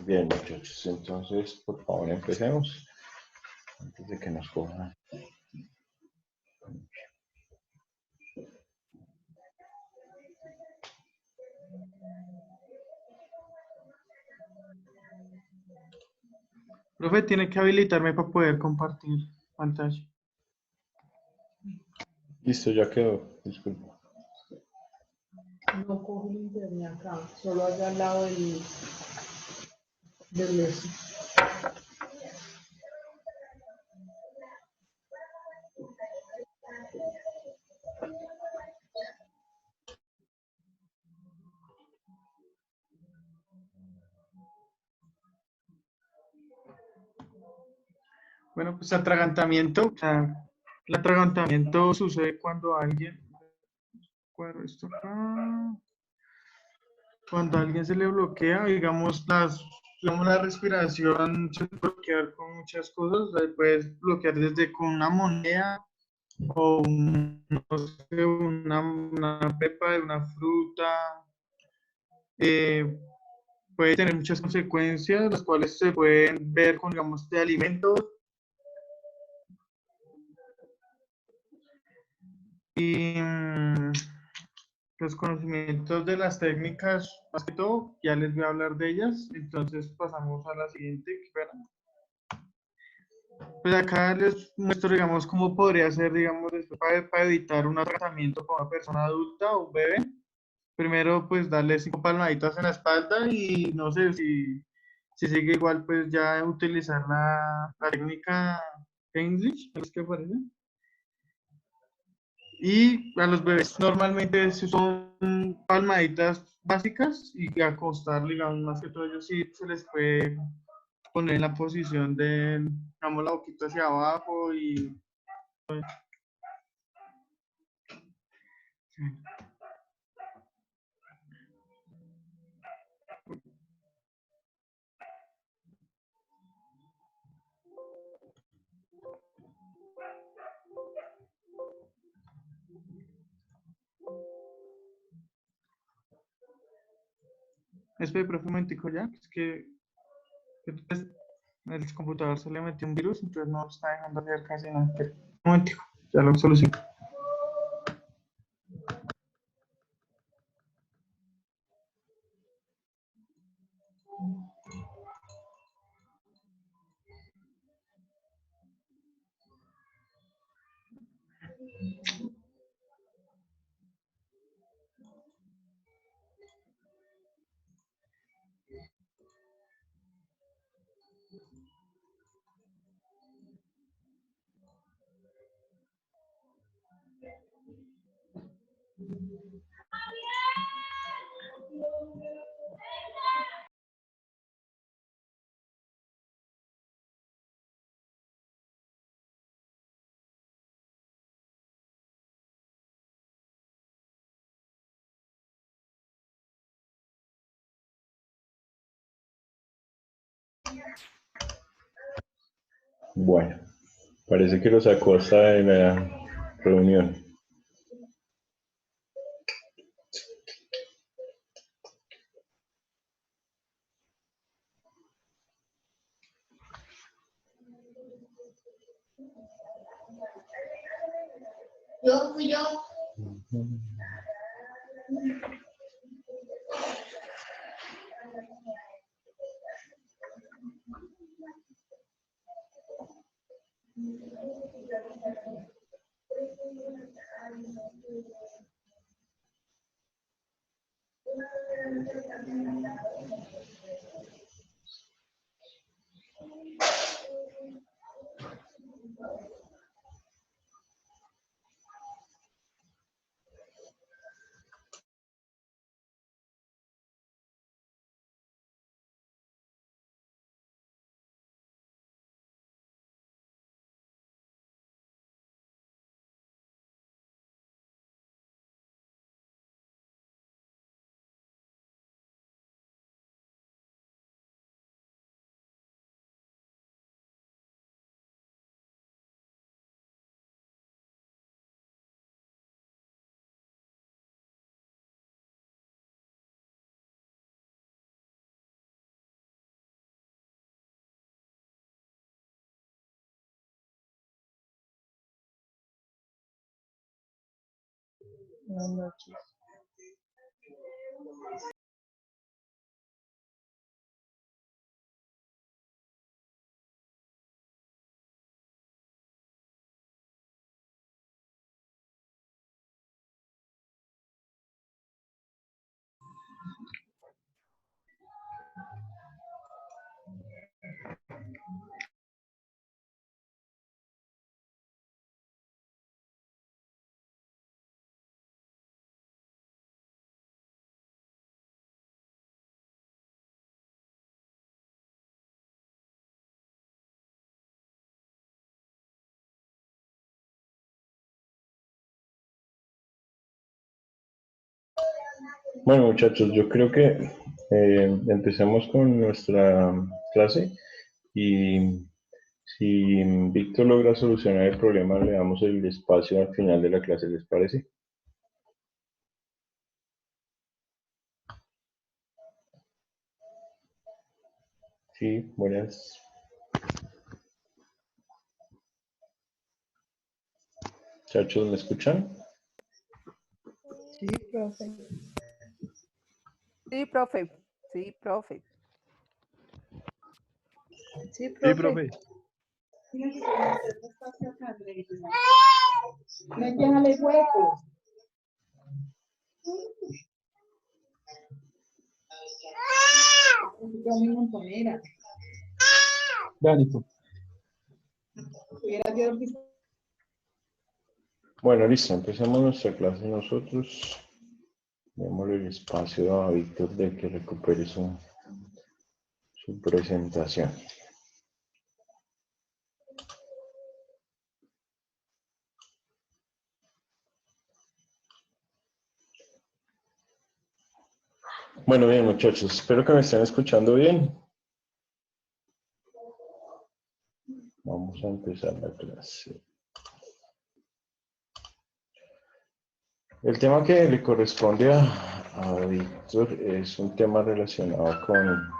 Bien, muchachos, entonces, por favor, empecemos antes de que nos cojan. Profe, tiene que habilitarme para poder compartir pantalla. Listo, ya quedó. Disculpa. No coge el internet acá, solo allá al lado del eso. Bueno, pues atragantamiento. O sea, el atragantamiento sucede cuando alguien. Esto acá. Cuando a alguien se le bloquea, digamos, la respiración se puede bloquear con muchas cosas. Se puede bloquear desde con una moneda o no sé, una pepa de una fruta. Eh, Puede tener muchas consecuencias, las cuales se pueden ver con, digamos, de alimentos. Y los conocimientos de las técnicas, más que todo, ya les voy a hablar de ellas. Entonces pasamos a la siguiente. Espera. Pues acá les muestro, digamos, cómo podría ser, digamos, esto para evitar un tratamiento con una persona adulta o un bebé. Primero, pues darle 5 palmaditas en la espalda y no sé si sigue igual, pues ya utilizar la técnica English, ¿es que parece? Y a los bebés normalmente son palmaditas básicas y acostar, digamos, más que todo ellos sí se les puede poner en la posición de, digamos, la boquita hacia abajo y... Sí. Espera, profe, un momentico ya, es que pues, el computador se le metió un virus, entonces no está dejando hacer casi nada. Espera, un momentico, ya lo soluciono. Bueno, parece que lo sacó hasta de la reunión. Fui yo. Buenas noches. Bueno, muchachos, yo creo que empecemos con nuestra clase y si Víctor logra solucionar el problema, le damos el espacio al final de la clase, ¿les parece? Sí, buenas. Muchachos, ¿me escuchan? Sí, profe. Sí, profe. Sí, profe. Sí, Sí, profe. profe. Déjale hueco. Yo mi montonera. Bueno, listo, empecemos nuestra clase nosotros. Démosle el espacio a Víctor de que recupere su presentación. Bueno, bien, muchachos, espero que me estén escuchando bien. Vamos a empezar la clase. El tema que le corresponde a Víctor es un tema relacionado con...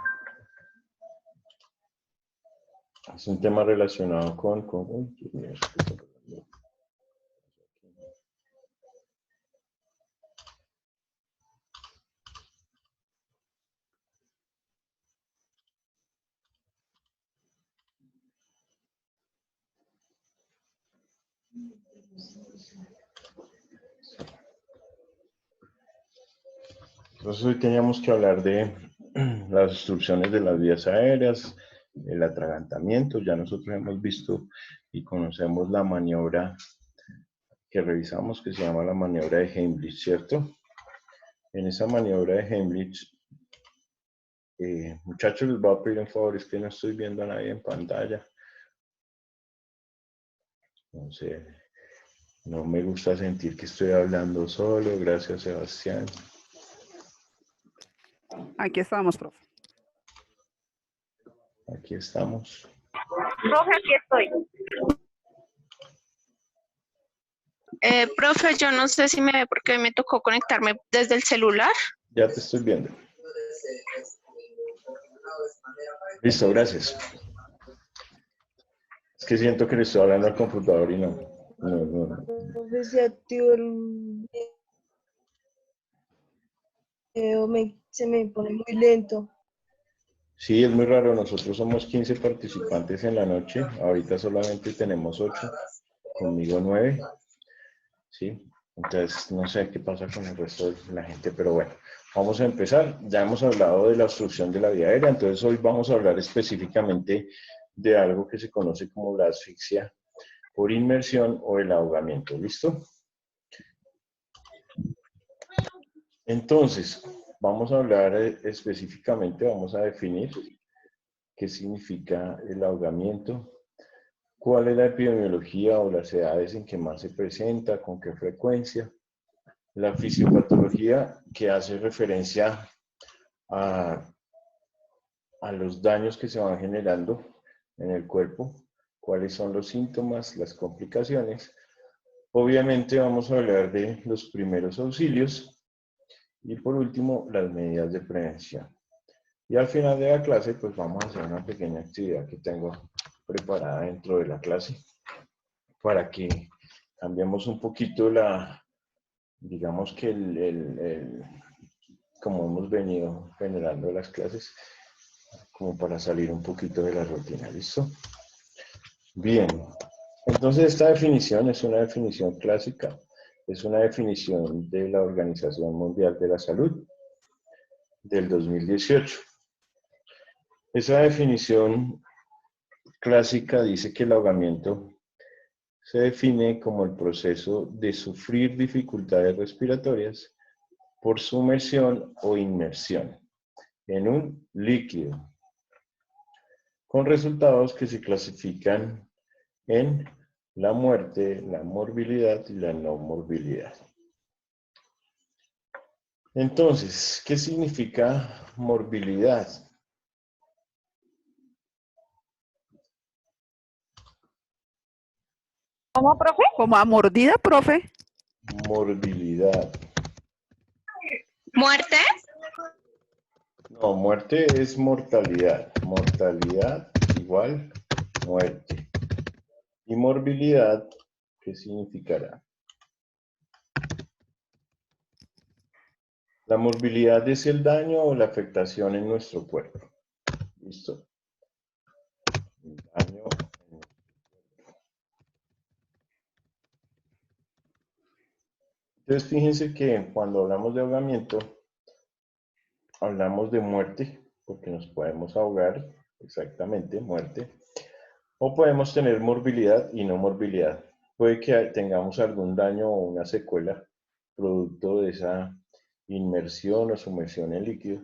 Es un tema relacionado con uy, Dios mío, ¿qué está pasando? Entonces hoy teníamos que hablar de las obstrucciones de las vías aéreas, el atragantamiento. Ya nosotros hemos visto y conocemos la maniobra que revisamos que se llama la maniobra de Heimlich, ¿cierto? En esa maniobra de Heimlich, muchachos, les voy a pedir un favor, es que no estoy viendo a nadie en pantalla. No sé, no me gusta sentir que estoy hablando solo. Gracias, Sebastián. Aquí estamos, profe. Aquí estamos. Profe, aquí estoy. Profe, yo no sé si me ve porque me tocó conectarme desde el celular. Ya te estoy viendo. Listo, gracias. Es que siento que le estoy hablando al computador y no. Profe, se activó el video, se me pone muy lento. Sí, es muy raro. Nosotros somos 15 participantes en la noche. Ahorita solamente tenemos 8. Conmigo 9. ¿Sí? Entonces, no sé qué pasa con el resto de la gente, pero bueno, vamos a empezar. Ya hemos hablado de la obstrucción de la vía aérea, entonces hoy vamos a hablar específicamente de algo que se conoce como la asfixia por inmersión o el ahogamiento. ¿Listo? Entonces, vamos a hablar específicamente, vamos a definir qué significa el ahogamiento, cuál es la epidemiología o las edades en que más se presenta, con qué frecuencia, la fisiopatología que hace referencia a los daños que se van generando en el cuerpo, cuáles son los síntomas, las complicaciones. Obviamente vamos a hablar de los primeros auxilios y por último las medidas de prevención. Y al final de la clase pues vamos a hacer una pequeña actividad que tengo preparada dentro de la clase para que cambiemos un poquito la digamos que como hemos venido generando las clases, como para salir un poquito de la rutina, ¿listo? Bien, entonces esta definición es una definición clásica, es una definición de la Organización Mundial de la Salud del 2018. Esa definición clásica dice que el ahogamiento se define como el proceso de sufrir dificultades respiratorias por sumersión o inmersión en un líquido, con resultados que se clasifican en la muerte, la morbilidad y la no morbilidad. Entonces, ¿qué significa morbilidad? ¿Cómo, profe? Como a mordida, profe. Morbilidad. ¿Muerte? No, muerte es mortalidad. Mortalidad igual muerte. Y morbilidad, ¿qué significará? La morbilidad es el daño o la afectación en nuestro cuerpo. ¿Listo? El daño en- Entonces, fíjense que cuando hablamos de ahogamiento, hablamos de muerte, porque nos podemos ahogar, exactamente, muerte, o podemos tener morbilidad y no morbilidad. Puede que tengamos algún daño o una secuela producto de esa inmersión o sumersión en líquido.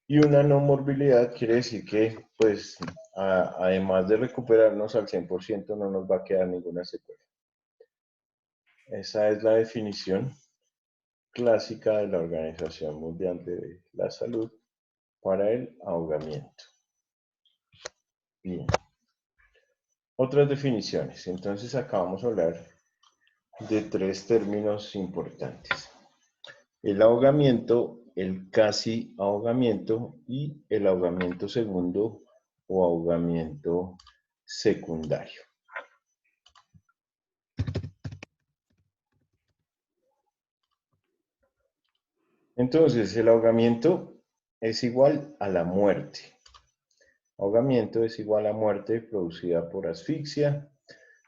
Y una no morbilidad quiere decir que, pues, además de recuperarnos al 100%, no nos va a quedar ninguna secuela. Esa es la definición clásica de la Organización Mundial de la Salud para el ahogamiento. Bien. Otras definiciones. Entonces acá vamos a hablar de tres términos importantes. El ahogamiento, el casi ahogamiento y el ahogamiento segundo o ahogamiento secundario. Entonces, el ahogamiento es igual a la muerte. Ahogamiento es igual a muerte producida por asfixia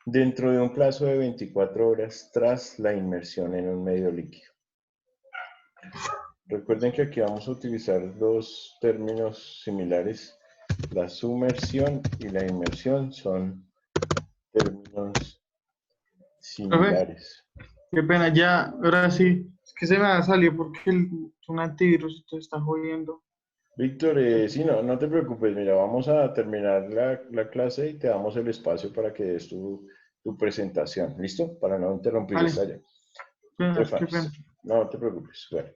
dentro de un plazo de 24 horas tras la inmersión en un medio líquido. Recuerden que aquí vamos a utilizar dos términos similares. La sumersión y la inmersión son términos Profe, similares. qué pena, ya, ahora sí. Es que se me va a salir porque un antivirus te está jodiendo. Víctor, sí, no te preocupes, mira, vamos a terminar la clase y te damos el espacio para que des tu presentación, ¿listo? Para no interrumpir Vale, esta ya. Te qué pena. No te preocupes, bueno.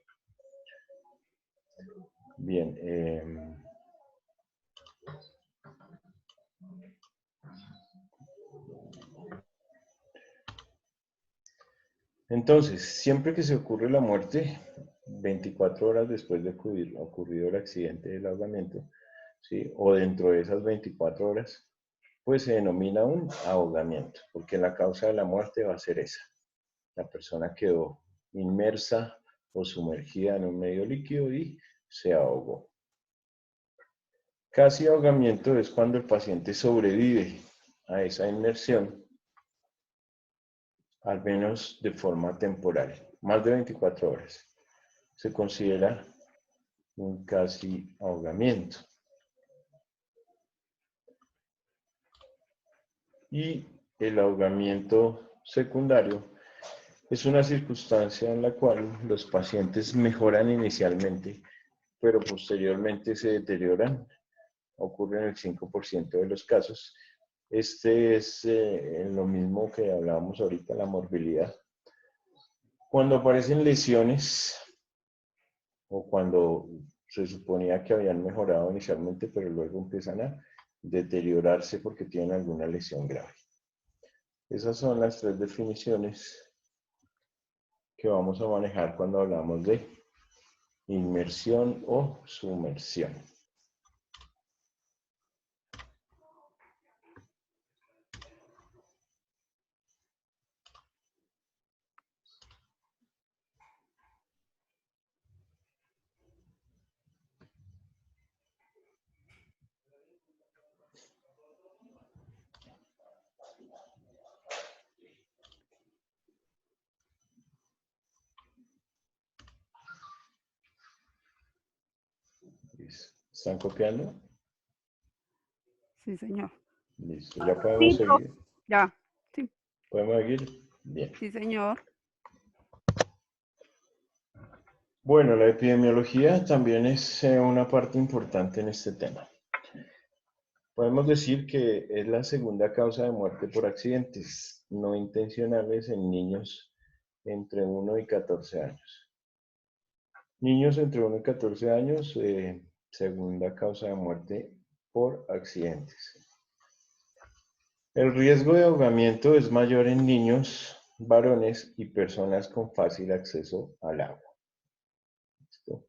Bien. Entonces, siempre que se ocurre la muerte, 24 horas después de ocurrido el accidente del ahogamiento, ¿sí? O dentro de esas 24 horas, pues se denomina un ahogamiento, porque la causa de la muerte va a ser esa. La persona quedó inmersa o sumergida en un medio líquido y se ahogó. Casi ahogamiento es cuando el paciente sobrevive a esa inmersión, al menos de forma temporal, más de 24 horas. Se considera un casi ahogamiento. Y el ahogamiento secundario es una circunstancia en la cual los pacientes mejoran inicialmente, pero posteriormente se deterioran. Ocurre en el 5% de los casos. Este es lo mismo que hablábamos ahorita, la morbilidad. Cuando aparecen lesiones o cuando se suponía que habían mejorado inicialmente, pero luego empiezan a deteriorarse porque tienen alguna lesión grave. Esas son las tres definiciones que vamos a manejar cuando hablamos de inmersión o sumersión. Listo. ¿Están copiando? Sí, señor. Listo. ¿Ya podemos seguir? Ya. Sí, ¿Podemos seguir? Bien. sí, señor. Bueno, la epidemiología también es una parte importante en este tema. Podemos decir que es la segunda causa de muerte por accidentes no intencionales en niños entre 1 y 14 años. Niños entre 1 y 14 años, segunda causa de muerte por accidentes. El riesgo de ahogamiento es mayor en niños, varones y personas con fácil acceso al agua. ¿Listo?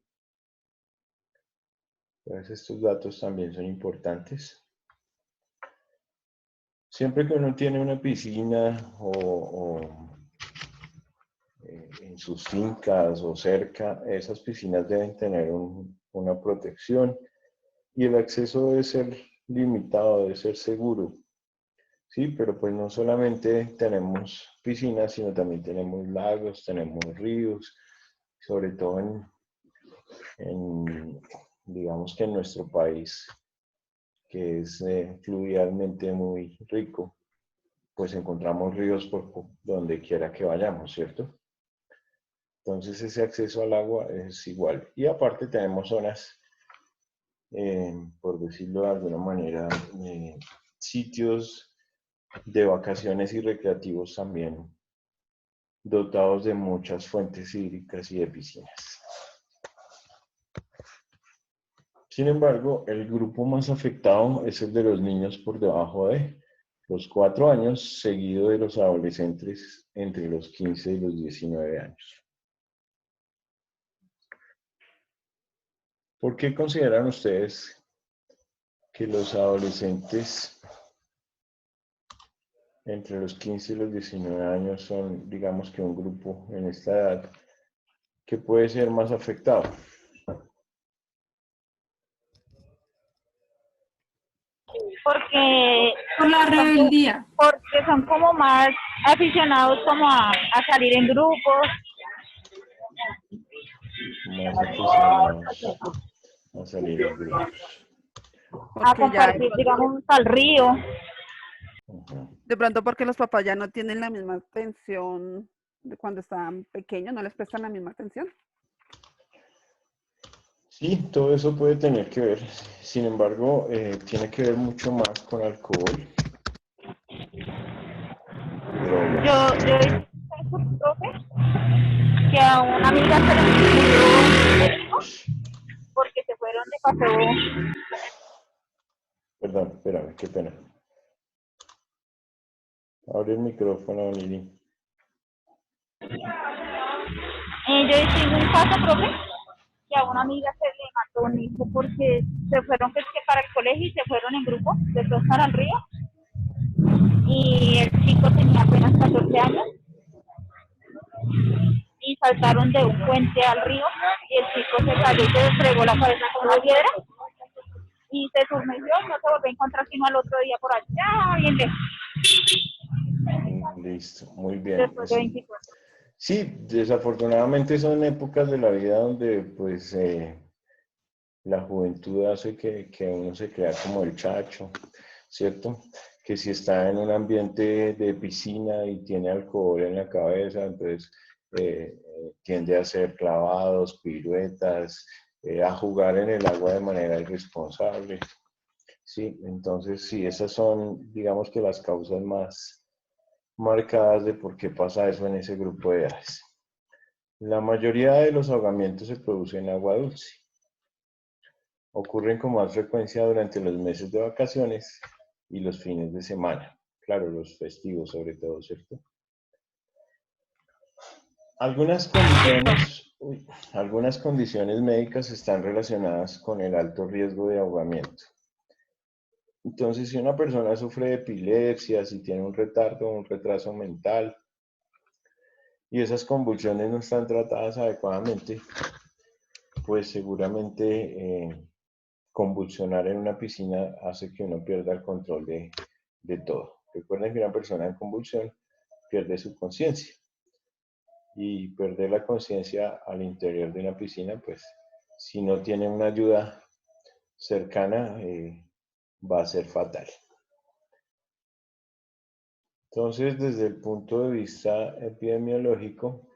Entonces estos datos también son importantes. Siempre que uno tiene una piscina en sus fincas o cerca, esas piscinas deben tener una protección y el acceso debe ser limitado, debe ser seguro. Sí, pero pues no solamente tenemos piscinas, sino también tenemos lagos, tenemos ríos, sobre todo digamos que en nuestro país, que es fluvialmente muy rico, pues encontramos ríos por donde quiera que vayamos, ¿cierto? Entonces ese acceso al agua es igual. Y aparte tenemos zonas, por decirlo de alguna manera, sitios de vacaciones y recreativos también dotados de muchas fuentes hídricas y de piscinas. Sin embargo, el grupo más afectado es el de los niños por debajo de los 4 años, seguido de los adolescentes entre los 15 y los 19 años. ¿Por qué consideran ustedes que los adolescentes entre los 15 y los 19 años son, digamos que un grupo en esta edad que puede ser más afectado? Porque Por la rebeldía. porque son como más aficionados como a salir en grupos. Más aficionados a salir en grupos. A Porque ya compartir, digamos, al río. de pronto porque los papás ya no tienen la misma atención de cuando estaban pequeños, no les prestan la misma atención. Sí, todo eso puede tener que ver. Sin embargo, tiene que ver mucho más con alcohol, drogas. Yo he visto un profe que a una amiga se le murió el hijo porque se fueron de paseo. Perdón, espérame, qué pena. Abre el micrófono, Lili. Yo he visto un caso, profe, que a una amiga se le mató un hijo porque se fueron que para el colegio y se fueron en grupo, después para el río. Y el chico tenía apenas 14 años y saltaron de un puente al río y el chico se cayó y se despegó la cabeza con una piedra y se sumergió y no se volvió a encontrar sino al otro día por allá, bien lejos, Listo, muy bien. después de 24. Sí, desafortunadamente son épocas de la vida donde pues la juventud hace que uno se crea como el chacho, ¿cierto? Que si está en un ambiente de piscina y tiene alcohol en la cabeza, entonces tiende a hacer clavados, piruetas, a jugar en el agua de manera irresponsable. Sí, entonces sí, esas son, digamos que las causas más marcadas de por qué pasa eso en ese grupo de edades. La mayoría de los ahogamientos se producen en agua dulce. Ocurren con más frecuencia durante los meses de vacaciones y los fines de semana. Claro, los festivos sobre todo, ¿cierto? Algunas condiciones médicas están relacionadas con el alto riesgo de ahogamiento. Entonces, si una persona sufre de epilepsia, si tiene un retardo o un retraso mental, y esas convulsiones no están tratadas adecuadamente, pues seguramente convulsionar en una piscina hace que uno pierda el control de todo. Recuerden que una persona en convulsión pierde su conciencia. Y perder la conciencia al interior de una piscina, pues si no tiene una ayuda cercana va a ser fatal. Entonces, desde el punto de vista epidemiológico,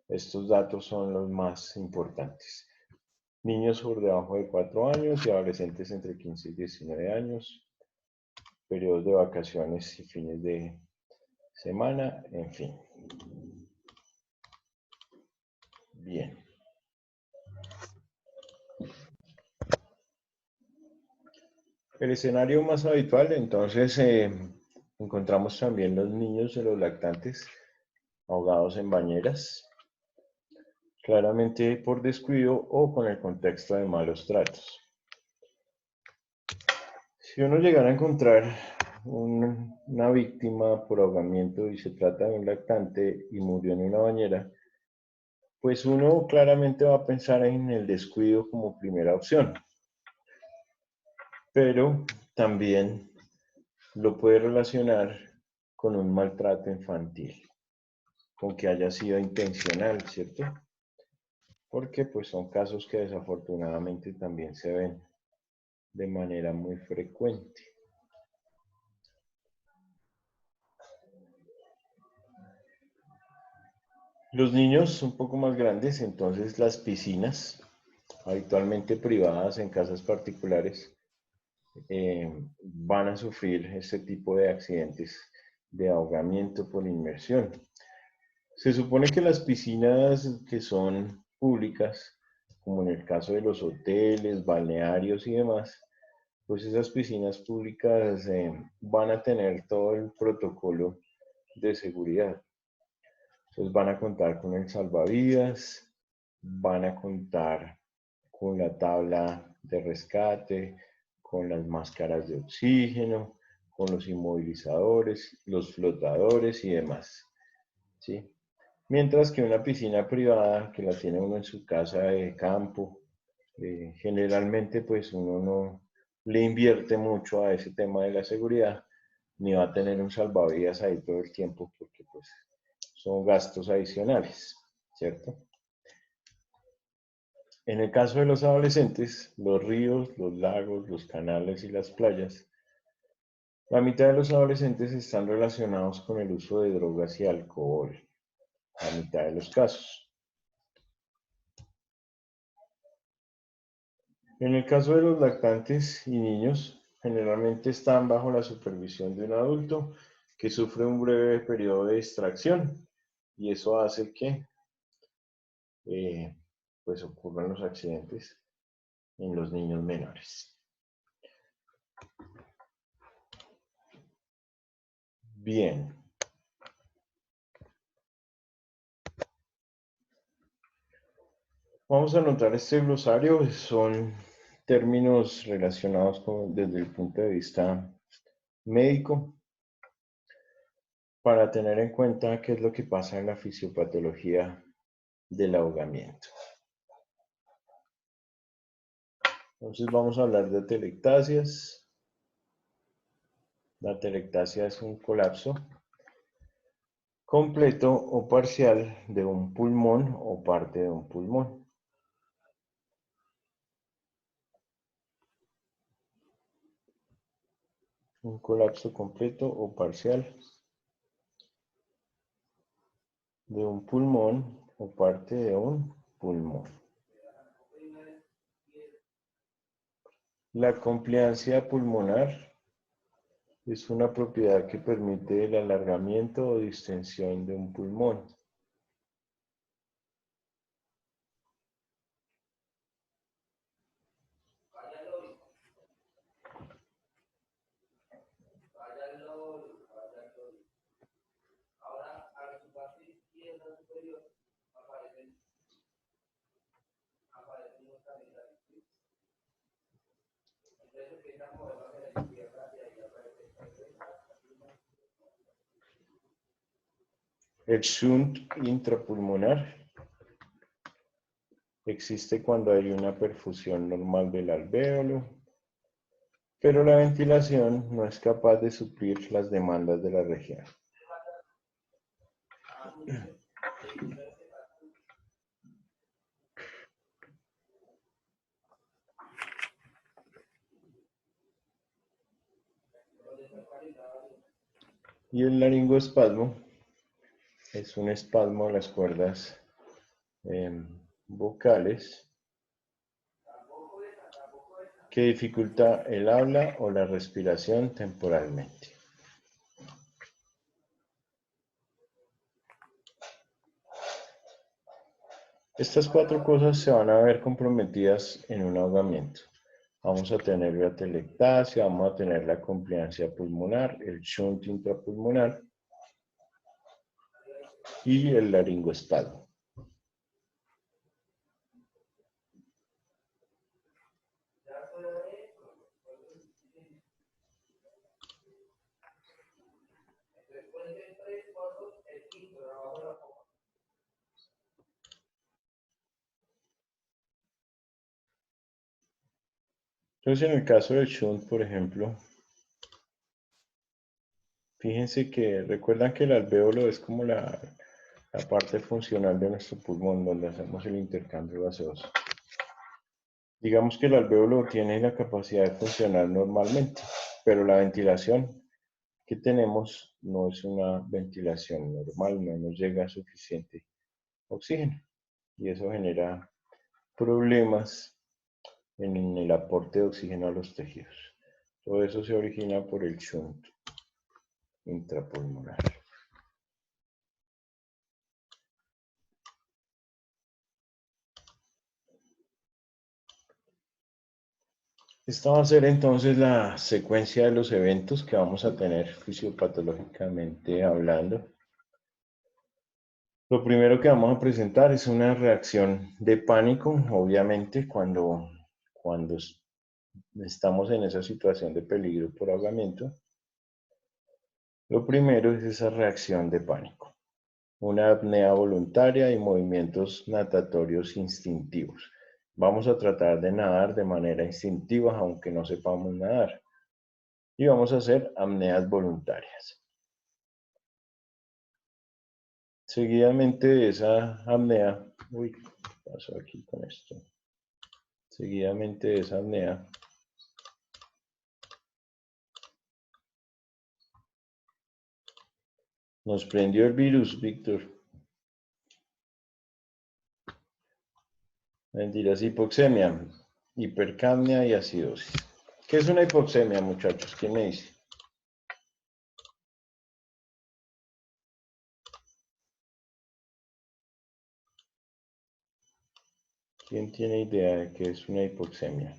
estos datos son los más importantes. Niños por debajo de 4 años y adolescentes entre 15 y 19 años, periodos de vacaciones y fines de semana, en fin. Bien. El escenario más habitual, entonces, encontramos también los niños y los lactantes ahogados en bañeras, claramente por descuido o con el contexto de malos tratos. Si uno llegara a encontrar una víctima por ahogamiento y se trata de un lactante y murió en una bañera, pues uno claramente va a pensar en el descuido como primera opción. Pero también lo puede relacionar con un maltrato infantil, con que haya sido intencional, ¿cierto? Porque pues son casos que desafortunadamente también se ven de manera muy frecuente. Los niños un poco más grandes, entonces las piscinas, habitualmente privadas en casas particulares, van a sufrir este tipo de accidentes de ahogamiento por inmersión. Se supone que las piscinas que son públicas, como en el caso de los hoteles, balnearios y demás, pues esas piscinas públicas van a tener todo el protocolo de seguridad. Entonces van a contar con el salvavidas, van a contar con la tabla de rescate, con las máscaras de oxígeno, con los inmovilizadores, los flotadores y demás, ¿sí? Mientras que una piscina privada que la tiene uno en su casa de campo, generalmente pues uno no le invierte mucho a ese tema de la seguridad, ni va a tener un salvavidas ahí todo el tiempo porque pues son gastos adicionales, ¿cierto? En el caso de los adolescentes, los ríos, los lagos, los canales y las playas, la mitad de los adolescentes están relacionados con el uso de drogas y alcohol, la mitad de los casos. En el caso de los lactantes y niños, generalmente están bajo la supervisión de un adulto que sufre un breve periodo de distracción y eso hace que pues ocurran los accidentes en los niños menores. Bien. Vamos a anotar este glosario, son términos relacionados desde el punto de vista médico para tener en cuenta qué es lo que pasa en la fisiopatología del ahogamiento. Entonces vamos a hablar de atelectasias. La atelectasia es un colapso completo o parcial de un pulmón o parte de un pulmón. Un colapso completo o parcial de un pulmón o parte de un pulmón. La compliancia pulmonar es una propiedad que permite el alargamiento o distensión de un pulmón. El shunt intrapulmonar existe cuando hay una perfusión normal del alvéolo, pero la ventilación no es capaz de suplir las demandas de la región. Y el laringoespasmo es un espasmo de las cuerdas vocales que dificulta el habla o la respiración temporalmente. Estas 4 cosas se van a ver comprometidas en un ahogamiento. Vamos a tener la atelectasia, vamos a tener la compliancia pulmonar, el shunt intrapulmonar y el laringoespasmo. Entonces, en el caso del shunt, por ejemplo, fíjense que recuerdan que el alvéolo es como la parte funcional de nuestro pulmón, donde hacemos el intercambio gaseoso. Digamos que el alvéolo tiene la capacidad de funcionar normalmente, pero la ventilación que tenemos no es una ventilación normal, no nos llega suficiente oxígeno. Y eso genera problemas en el aporte de oxígeno a los tejidos. Todo eso se origina por el shunt intrapulmonar. Esta va a ser entonces la secuencia de los eventos que vamos a tener fisiopatológicamente hablando. Lo primero que vamos a presentar es una reacción de pánico, obviamente, cuando estamos en esa situación de peligro por ahogamiento. Lo primero es esa reacción de pánico, una apnea voluntaria y movimientos natatorios instintivos. Vamos a tratar de nadar de manera instintiva, aunque no sepamos nadar. Y vamos a hacer apneas voluntarias. Seguidamente de esa apnea, uy, ¿qué pasó aquí con esto? Seguidamente de esa apnea, nos prendió el virus, Víctor. Mentiras, hipoxemia, hipercapnia y acidosis. ¿Qué es una hipoxemia, muchachos? ¿Quién me dice? ¿Quién tiene idea de qué es una hipoxemia?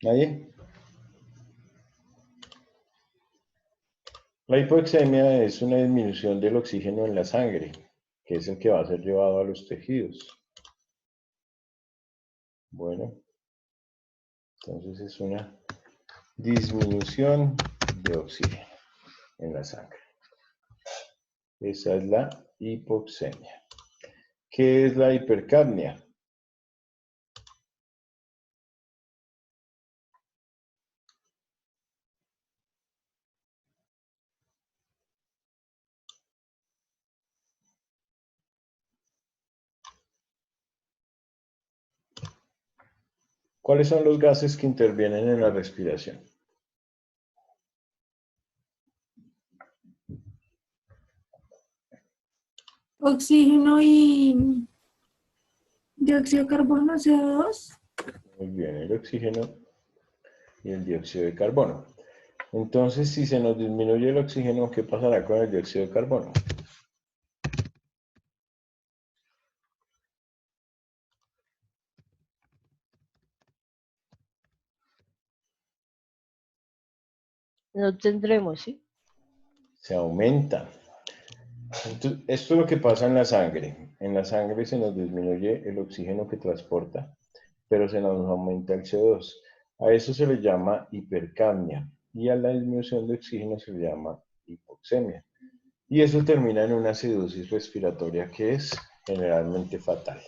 ¿Nadie? La hipoxemia es una disminución del oxígeno en la sangre, que es el que va a ser llevado a los tejidos. Bueno, entonces es una disminución de oxígeno en la sangre. Esa es la hipoxemia. ¿Qué es la hipercapnia? ¿Cuáles son los gases que intervienen en la respiración? Oxígeno y dióxido de carbono, CO2. Muy bien, el oxígeno y el dióxido de carbono. Entonces, si se nos disminuye el oxígeno, ¿qué pasará con el dióxido de carbono? No tendremos, ¿sí? Se aumenta. Entonces, esto es lo que pasa en la sangre. En la sangre se nos disminuye el oxígeno que transporta, pero se nos aumenta el CO2. A eso se le llama hipercapnia y a la disminución de oxígeno se le llama hipoxemia. Y eso termina en una acidosis respiratoria que es generalmente fatal.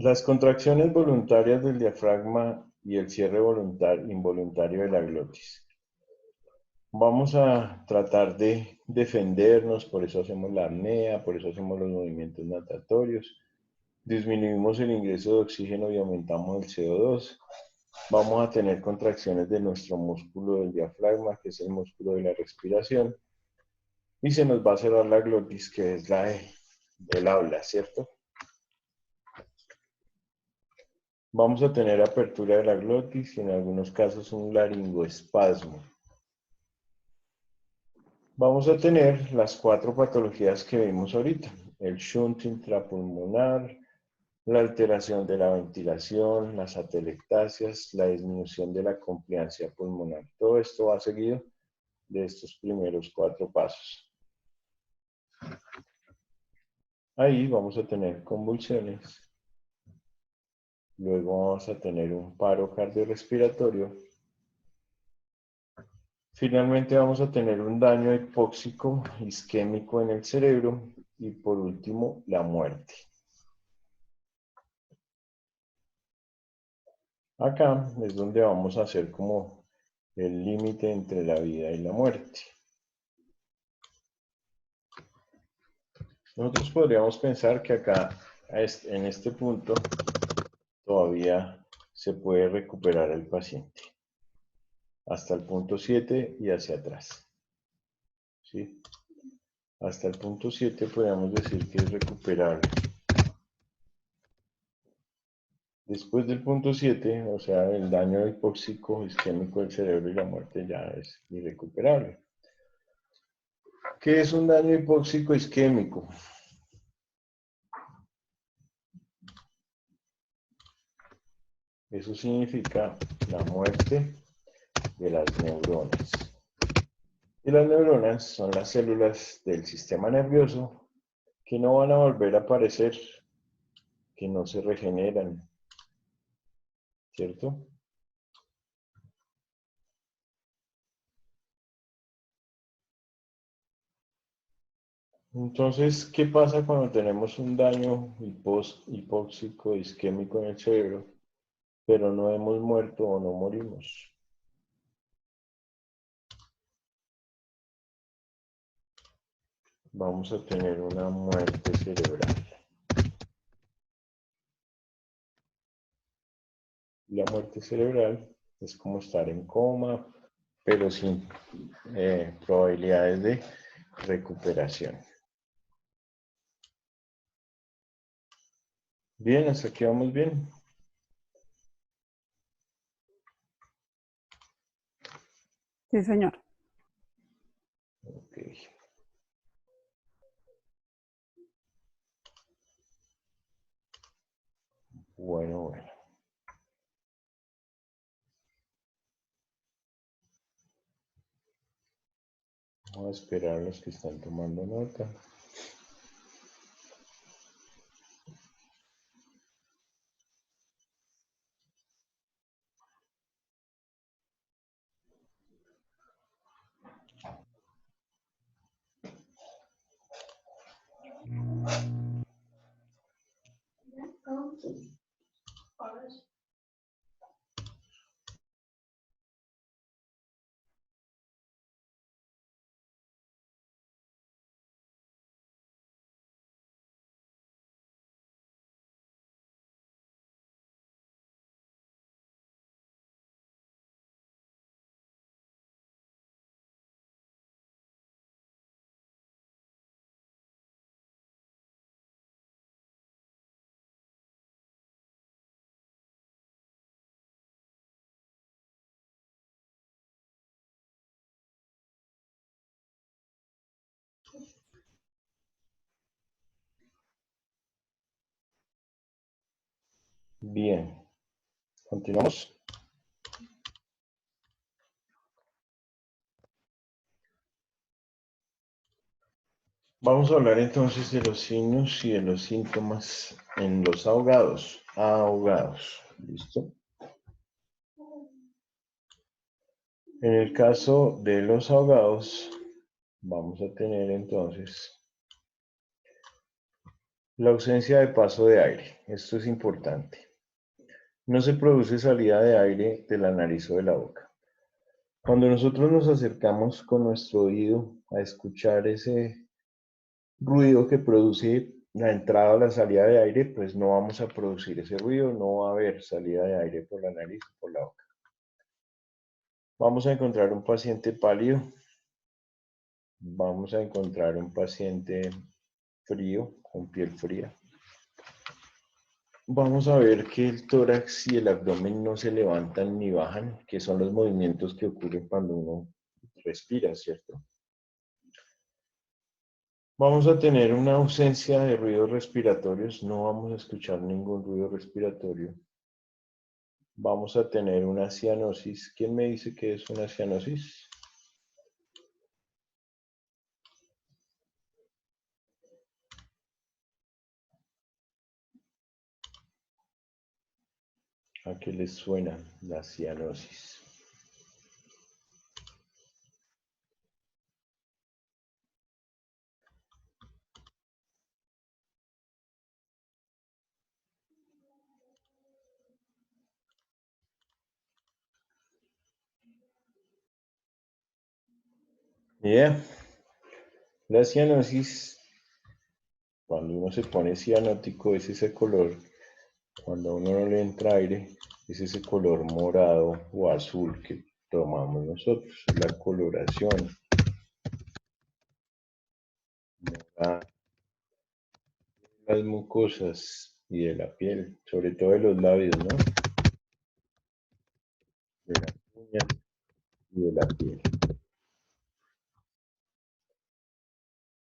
Las contracciones voluntarias del diafragma y el cierre involuntario de la glotis. Vamos a tratar de defendernos, por eso hacemos la apnea, por eso hacemos los movimientos natatorios. Disminuimos el ingreso de oxígeno y aumentamos el CO2. Vamos a tener contracciones de nuestro músculo del diafragma, que es el músculo de la respiración. Y se nos va a cerrar la glotis, que es la del habla, ¿cierto? Vamos a tener apertura de la glotis y en algunos casos un laringoespasmo. Vamos a tener las 4 patologías que vimos ahorita. El shunt intrapulmonar, la alteración de la ventilación, las atelectasias, la disminución de la compliancia pulmonar. Todo esto va seguido de estos primeros 4 pasos. Ahí vamos a tener convulsiones. Luego vamos a tener un paro cardiorrespiratorio. Finalmente vamos a tener un daño hipóxico isquémico en el cerebro y por último la muerte. Acá es donde vamos a hacer como el límite entre la vida y la muerte. Nosotros podríamos pensar que acá, en este punto, todavía se puede recuperar el paciente. Hasta el punto 7 y hacia atrás. ¿Sí? Hasta el punto 7 podríamos decir que es recuperable. Después del punto 7, o sea, el daño hipóxico isquémico del cerebro y la muerte ya es irrecuperable. ¿Qué es un daño hipóxico isquémico? Eso significa la muerte de las neuronas. Y las neuronas son las células del sistema nervioso que no van a volver a aparecer, que no se regeneran, ¿cierto? Entonces, ¿qué pasa cuando tenemos un daño hipóxico isquémico en el cerebro, pero no hemos muerto o no morimos? Vamos a tener una muerte cerebral. La muerte cerebral es como estar en coma, pero sin probabilidades de recuperación. Bien, hasta aquí vamos bien. Sí, señor. Ok. Bueno. Vamos a esperar a los que están tomando nota. Bien. Continuamos. Vamos a hablar entonces de los signos y de los síntomas en los ahogados. Ahogados. ¿Listo? En el caso de los ahogados, vamos a tener entonces La ausencia de paso de aire. Esto es importante. No se produce salida de aire de la nariz o de la boca. Cuando nosotros nos acercamos con nuestro oído a escuchar ese ruido que produce la entrada o la salida de aire, pues no vamos a producir ese ruido, no va a haber salida de aire por la nariz o por la boca. Vamos a encontrar un paciente pálido. Vamos a encontrar un paciente frío, con piel fría. Vamos a ver que el tórax y el abdomen no se levantan ni bajan, que son los movimientos que ocurren cuando uno respira, ¿cierto? Vamos a tener una ausencia de ruidos respiratorios, no vamos a escuchar ningún ruido respiratorio. Vamos a tener una cianosis. ¿Quién me dice qué es una cianosis? ¿A qué les suena la cianosis? Bien. La cianosis, cuando uno se pone cianótico, es ese color, cuando a uno no le entra aire, es ese color morado o azul que tomamos nosotros, la coloración morada de las mucosas y de la piel, sobre todo de los labios, ¿no? De las uñas y de la piel.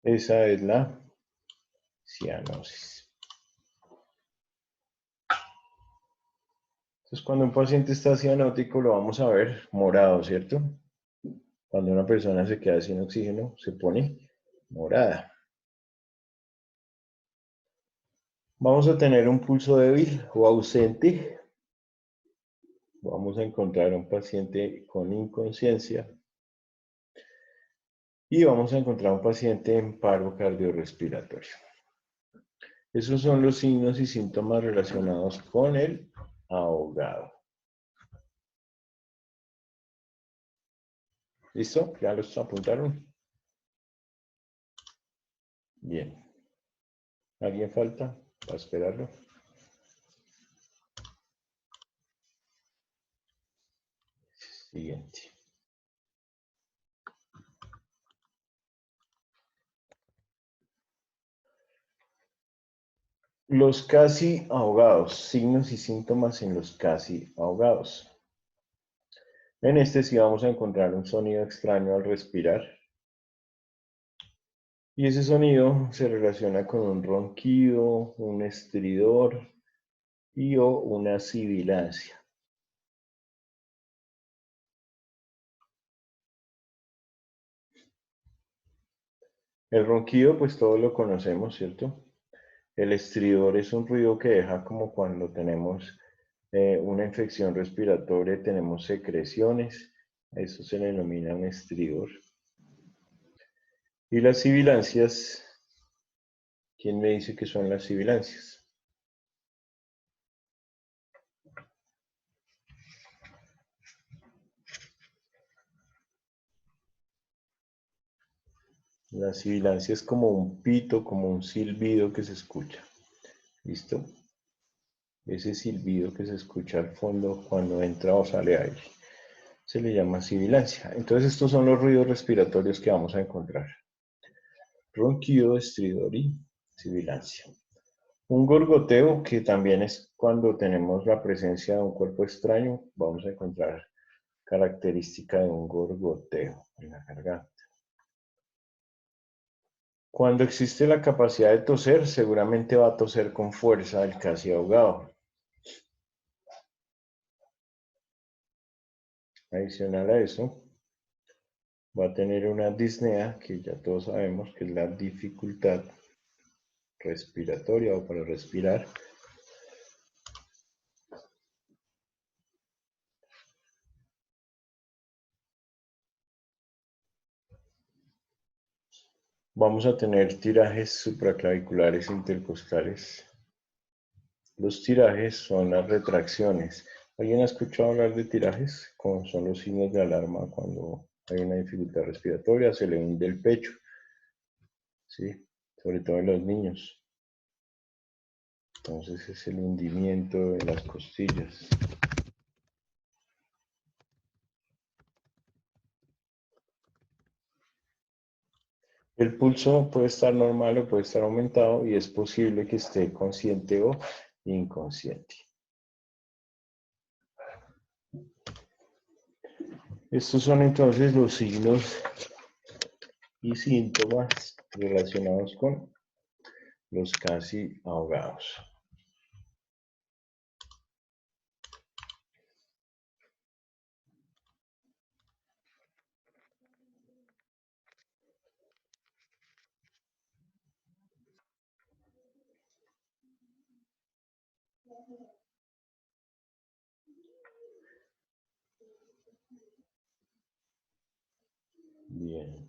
Esa es la cianosis. Entonces, cuando un paciente está cianótico, lo vamos a ver morado, ¿cierto? Cuando una persona se queda sin oxígeno, se pone morada. Vamos a tener un pulso débil o ausente. Vamos a encontrar un paciente con inconsciencia. Y vamos a encontrar un paciente en paro cardiorrespiratorio. Esos son los signos y síntomas relacionados con el ahogado. ¿Listo? ¿Ya los apuntaron? Bien. ¿Alguien falta para esperarlo? Siguiente. Los casi ahogados. Signos y síntomas en los casi ahogados. En este sí vamos a encontrar un sonido extraño al respirar. Y ese sonido se relaciona con un ronquido, un estridor y o una sibilancia. El ronquido, pues todos lo conocemos, ¿cierto? El estridor es un ruido que deja como cuando tenemos una infección respiratoria, tenemos secreciones, eso se denomina un estridor. Y las sibilancias, ¿quién me dice qué son las sibilancias? La sibilancia es como un pito, como un silbido que se escucha. ¿Listo? Ese silbido que se escucha al fondo cuando entra o sale aire. Se le llama sibilancia. Entonces estos son los ruidos respiratorios que vamos a encontrar. Ronquido, estridor y sibilancia. Un gorgoteo, que también es cuando tenemos la presencia de un cuerpo extraño, vamos a encontrar característica de un gorgoteo en la garganta. Cuando existe la capacidad de toser, seguramente va a toser con fuerza el casi ahogado. Adicional a eso, va a tener una disnea, que ya todos sabemos que es la dificultad respiratoria o para respirar. vamos a tener tirajes supraclaviculares e intercostales. Los tirajes son las retracciones. ¿Alguien ha escuchado hablar de tirajes? Son los signos de alarma cuando hay una dificultad respiratoria, se le hunde el pecho, ¿sí? Sobre todo en los niños. Entonces es el hundimiento de las costillas. El pulso puede estar normal o puede estar aumentado y es posible que esté consciente o inconsciente. Estos son entonces los signos y síntomas relacionados con los casi ahogados. Bien.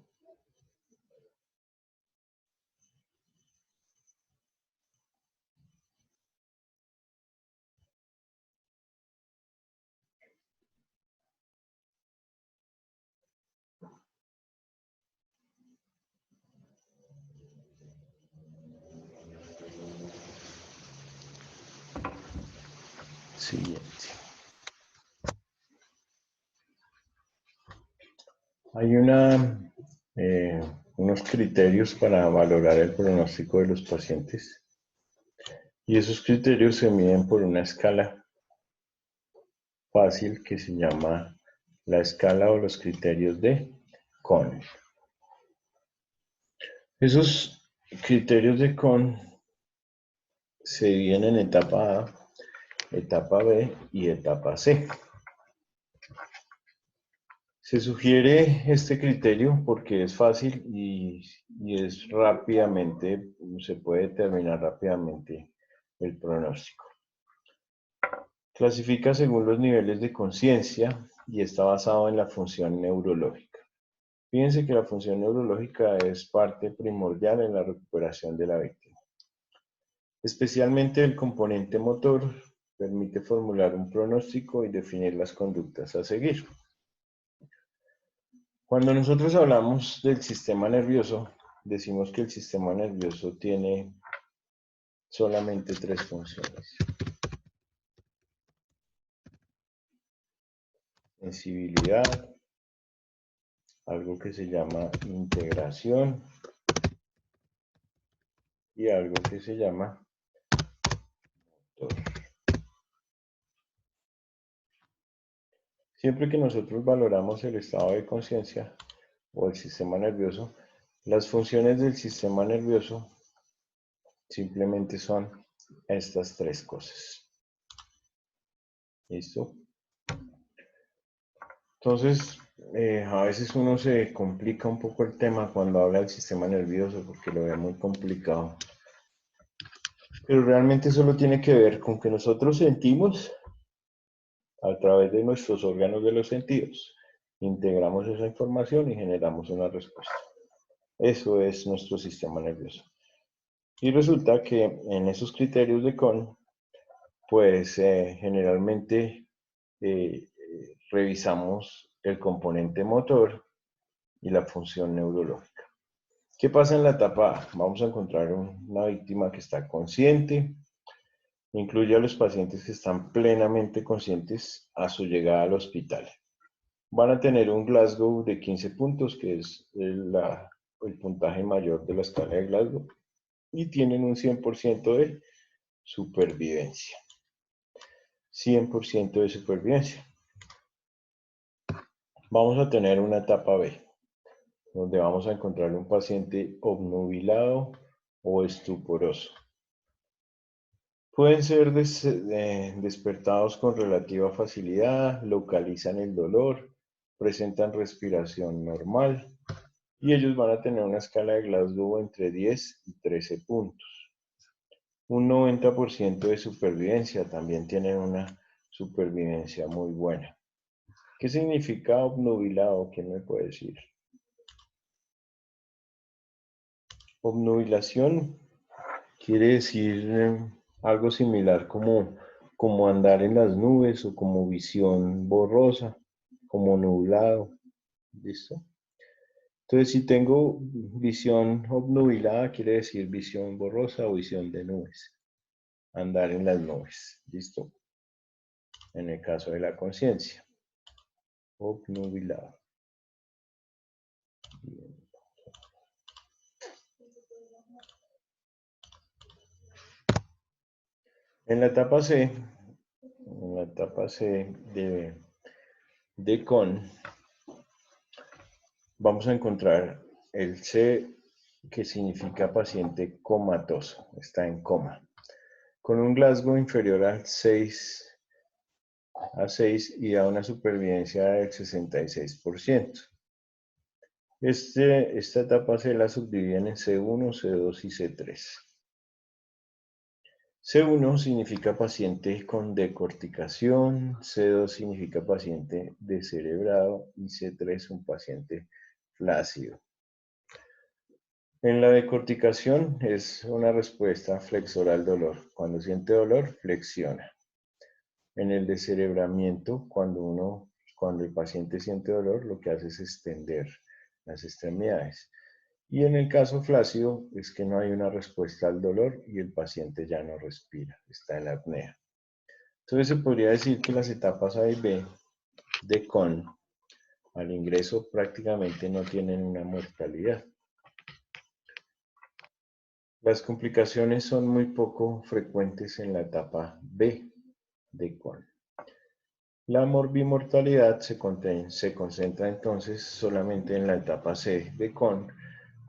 Siguiente. Hay unos criterios para valorar el pronóstico de los pacientes y esos criterios se miden por una escala fácil que se llama la escala o los criterios de Kohn. Esos criterios de Kohn se dividen en etapa A, etapa B y etapa C. Se sugiere este criterio porque es fácil y es rápidamente, se puede determinar rápidamente el pronóstico. Clasifica según los niveles de conciencia y está basado en la función neurológica. Fíjense que la función neurológica es parte primordial en la recuperación de la víctima. Especialmente el componente motor permite formular un pronóstico y definir las conductas a seguir. Cuando nosotros hablamos del sistema nervioso, decimos que el sistema nervioso tiene solamente 3 funciones. Sensibilidad, algo que se llama integración y algo que se llama motor. Siempre que nosotros valoramos el estado de conciencia o el sistema nervioso, las funciones del sistema nervioso simplemente son estas 3 cosas. ¿Listo? Entonces, a veces uno se complica un poco el tema cuando habla del sistema nervioso porque lo ve muy complicado. Pero realmente solo tiene que ver con que nosotros sentimos a través de nuestros órganos de los sentidos. Integramos esa información y generamos una respuesta. Eso es nuestro sistema nervioso. Y resulta que en esos criterios de Kohn, pues generalmente revisamos el componente motor y la función neurológica. ¿Qué pasa en la etapa A? Vamos a encontrar una víctima que está consciente. Incluye a los pacientes que están plenamente conscientes a su llegada al hospital. Van a tener un Glasgow de 15 puntos, que es el puntaje mayor de la escala de Glasgow, y tienen un 100% de supervivencia. 100% de supervivencia. Vamos a tener una etapa B, donde vamos a encontrar un paciente obnubilado o estuporoso. Pueden ser despertados con relativa facilidad, localizan el dolor, presentan respiración normal y ellos van a tener una escala de Glasgow entre 10 y 13 puntos. Un 90% de supervivencia, también tienen una supervivencia muy buena. ¿Qué significa obnubilado? ¿Quién me puede decir? Obnubilación quiere decir algo similar como andar en las nubes o como visión borrosa, como nublado. ¿Listo? Entonces, si tengo visión obnubilada, quiere decir visión borrosa o visión de nubes. Andar en las nubes. ¿Listo? En el caso de la conciencia. Obnubilado. Bien. En la etapa C de CON, vamos a encontrar el C, que significa paciente comatoso, está en coma, con un Glasgow inferior a 6 y da una supervivencia del 66%. Esta etapa se la subdividen en C1, C2 y C3. C1 significa paciente con decorticación, C2 significa paciente descerebrado y C3 un paciente flácido. En la decorticación es una respuesta flexora al dolor. Cuando siente dolor, flexiona. En el descerebramiento, cuando el paciente siente dolor, lo que hace es extender las extremidades. Y en el caso flácido es que no hay una respuesta al dolor y el paciente ya no respira, está en apnea. Entonces se podría decir que las etapas A y B de CON al ingreso prácticamente no tienen una mortalidad. Las complicaciones son muy poco frecuentes en la etapa B de CON. La morbimortalidad se concentra entonces solamente en la etapa C de CON,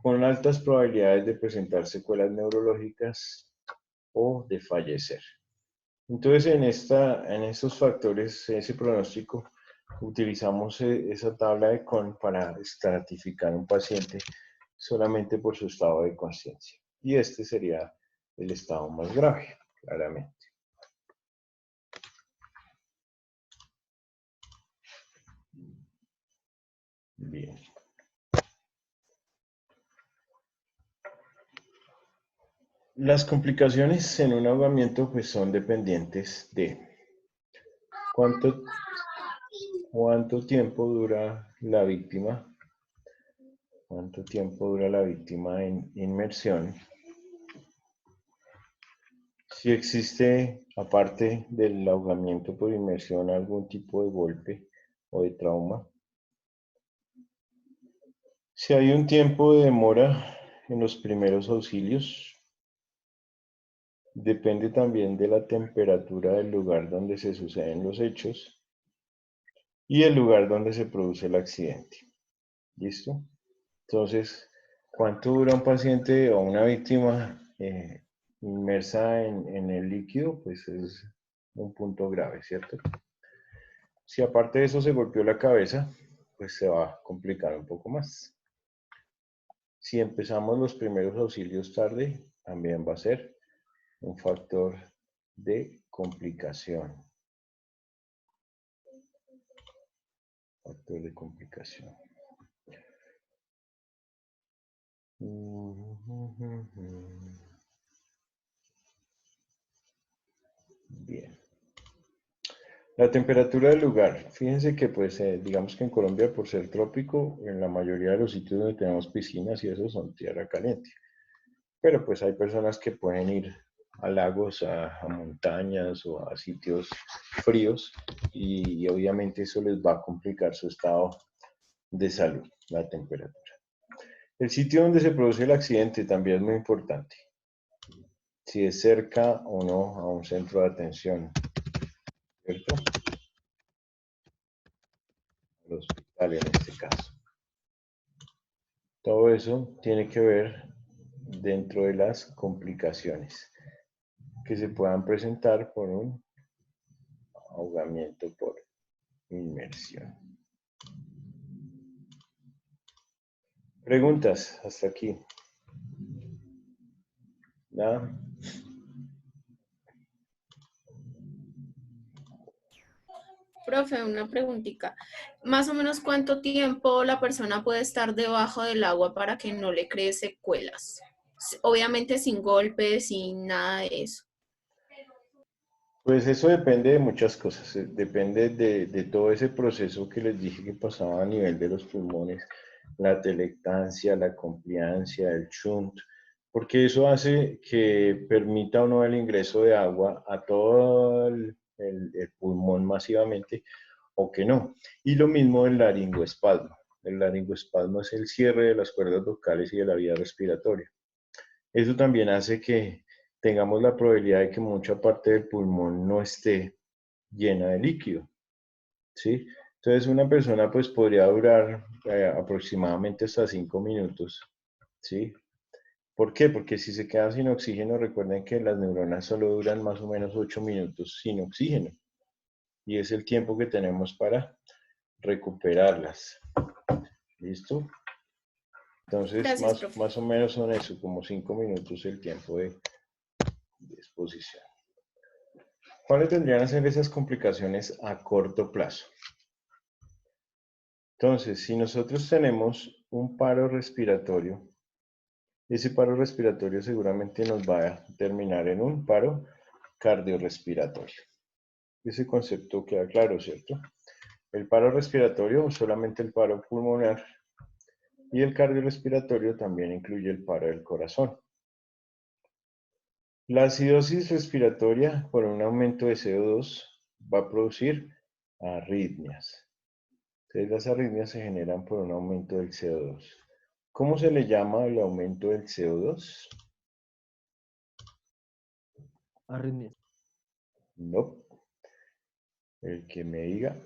con altas probabilidades de presentar secuelas neurológicas o de fallecer. Entonces, en estos factores, ese pronóstico, utilizamos esa tabla de CON para estratificar un paciente solamente por su estado de conciencia. Y este sería el estado más grave, claramente. Bien. Las complicaciones en un ahogamiento pues son dependientes de cuánto tiempo dura la víctima, en inmersión, si existe, aparte del ahogamiento por inmersión, algún tipo de golpe o de trauma, si hay un tiempo de demora en los primeros auxilios. Depende también de la temperatura del lugar donde se suceden los hechos y el lugar donde se produce el accidente. ¿Listo? Entonces, ¿cuánto dura un paciente o una víctima inmersa en el líquido? Pues es un punto grave, ¿cierto? Si aparte de eso se golpeó la cabeza, pues se va a complicar un poco más. Si empezamos los primeros auxilios tarde, también va a ser un factor de complicación. Factor de complicación. Bien. La temperatura del lugar. Fíjense que pues digamos que en Colombia, por ser trópico, en la mayoría de los sitios donde tenemos piscinas y eso son tierra caliente. Pero pues hay personas que pueden ir a lagos, a montañas o a sitios fríos y obviamente eso les va a complicar su estado de salud, la temperatura. El sitio donde se produce el accidente también es muy importante. Si es cerca o no a un centro de atención, ¿cierto? El hospital en este caso. Todo eso tiene que ver dentro de las complicaciones que se puedan presentar por un ahogamiento por inmersión. Preguntas hasta aquí. ¿Nada? Profe, una preguntita. ¿Más o menos cuánto tiempo la persona puede estar debajo del agua para que no le cree secuelas? obviamente sin golpes, sin nada de eso. Pues eso depende de muchas cosas, depende de todo ese proceso que les dije que pasaba a nivel de los pulmones, la telectancia, la compliancia, el shunt, porque eso hace que permita o no el ingreso de agua a todo el pulmón masivamente o que no. Y lo mismo el laringoespasmo. El laringoespasmo es el cierre de las cuerdas vocales y de la vía respiratoria. Eso también hace que tengamos la probabilidad de que mucha parte del pulmón no esté llena de líquido, ¿sí? Entonces una persona pues podría durar aproximadamente hasta 5 minutos, ¿sí? ¿Por qué? Porque si se quedan sin oxígeno, recuerden que las neuronas solo duran más o menos 8 minutos sin oxígeno. Y es el tiempo que tenemos para recuperarlas. ¿Listo? Entonces, Gracias, profe. más o menos son eso, como 5 minutos el tiempo de exposición. ¿Cuáles tendrían que ser esas complicaciones a corto plazo? Entonces, si nosotros tenemos un paro respiratorio, ese paro respiratorio seguramente nos va a terminar en un paro cardiorrespiratorio. Ese concepto queda claro, ¿cierto? El paro respiratorio, solamente el paro pulmonar, y el cardiorrespiratorio también incluye el paro del corazón. La acidosis respiratoria por un aumento de CO2 va a producir arritmias. Entonces las arritmias se generan por un aumento del CO2. ¿Cómo se le llama el aumento del CO2? Arritmia. No. El que me diga.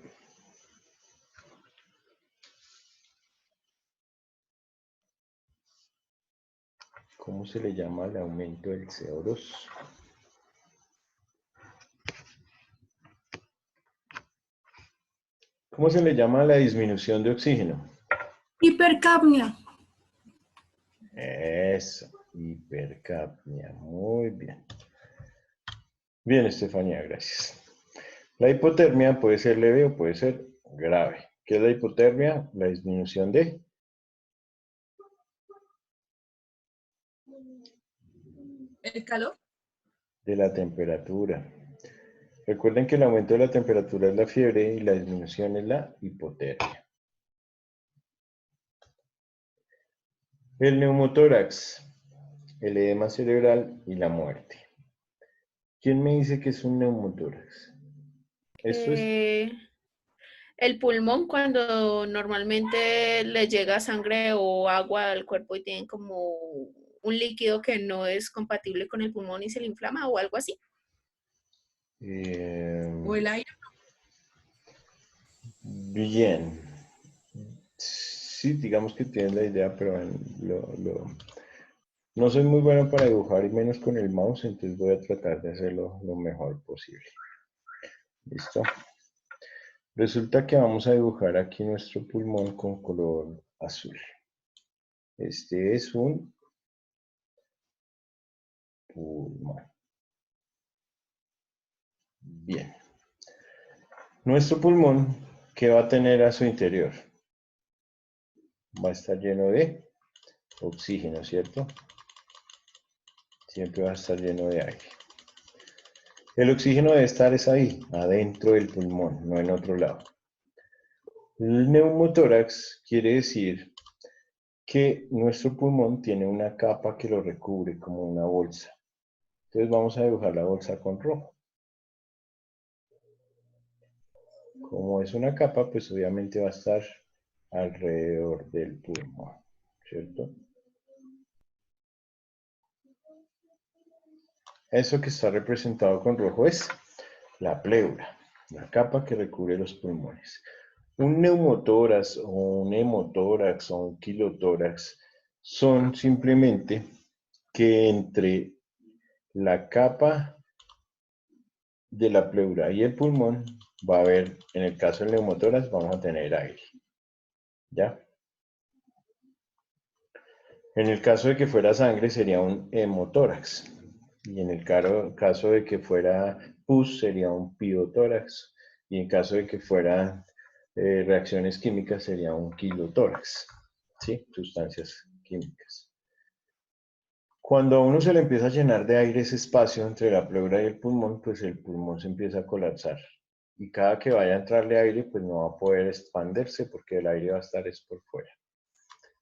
¿Cómo se le llama el aumento del CO2? ¿Cómo se le llama la disminución de oxígeno? Hipercapnia. Eso, hipercapnia. Muy bien. Bien, Estefanía, gracias. La hipotermia puede ser leve o puede ser grave. ¿Qué es la hipotermia? La disminución de ¿El calor? de la temperatura. Recuerden que el aumento de la temperatura es la fiebre y la disminución es la hipotermia. El neumotórax, el edema cerebral y la muerte. ¿Quién me dice que es un neumotórax? Esto es... El pulmón cuando normalmente le llega sangre o agua al cuerpo y tienen como un líquido que no es compatible con el pulmón y se le inflama o algo así. ¿O el aire? Bien. Sí, digamos que tienes la idea, pero no soy muy bueno para dibujar y menos con el mouse, entonces voy a tratar de hacerlo lo mejor posible. ¿Listo? Resulta que vamos a dibujar aquí nuestro pulmón con color azul. Este es un pulmón. Bien. Nuestro pulmón, ¿qué va a tener a su interior? Va a estar lleno de oxígeno, ¿cierto? Siempre va a estar lleno de aire. El oxígeno debe estar ahí, adentro del pulmón, no en otro lado. El neumotórax quiere decir que nuestro pulmón tiene una capa que lo recubre como una bolsa. Entonces vamos a dibujar la bolsa con rojo. Como es una capa, pues obviamente va a estar alrededor del pulmón, ¿cierto? Eso que está representado con rojo es la pleura, la capa que recubre los pulmones. Un neumotórax o un hemotórax o un quilotórax son simplemente que entre la capa de la pleura y el pulmón va a haber, en el caso del neumotórax, vamos a tener aire. ¿Ya? En el caso de que fuera sangre sería un hemotórax. Y en el caso de que fuera pus sería un piotórax. Y en caso de que fueran reacciones químicas sería un kilotórax. ¿Sí? Sustancias químicas. Cuando a uno se le empieza a llenar de aire ese espacio entre la pleura y el pulmón, pues el pulmón se empieza a colapsar. Y cada que vaya a entrarle aire, pues no va a poder expandirse porque el aire va a estar por fuera.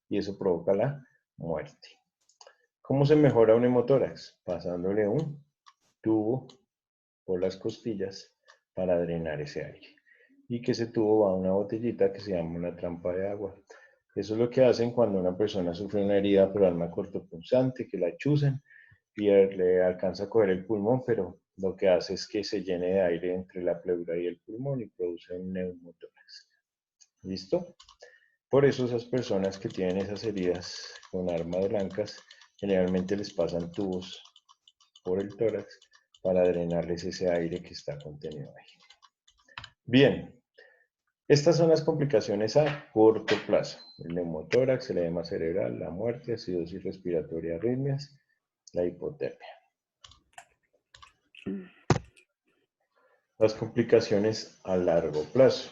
Y eso provoca la muerte. ¿Cómo se mejora un hemotórax? Pasándole un tubo por las costillas para drenar ese aire. Y que ese tubo va a una botellita que se llama una trampa de agua. Eso es lo que hacen cuando una persona sufre una herida por arma cortopunzante, que la chuzan y le alcanza a coger el pulmón, pero lo que hace es que se llene de aire entre la pleura y el pulmón y produce un neumotórax. ¿Listo? Por eso esas personas que tienen esas heridas con armas blancas, generalmente les pasan tubos por el tórax para drenarles ese aire que está contenido ahí. Bien, estas son las complicaciones a corto plazo. El neumotórax, el edema cerebral, la muerte, acidosis respiratoria, arritmias, la hipotermia. Las complicaciones a largo plazo.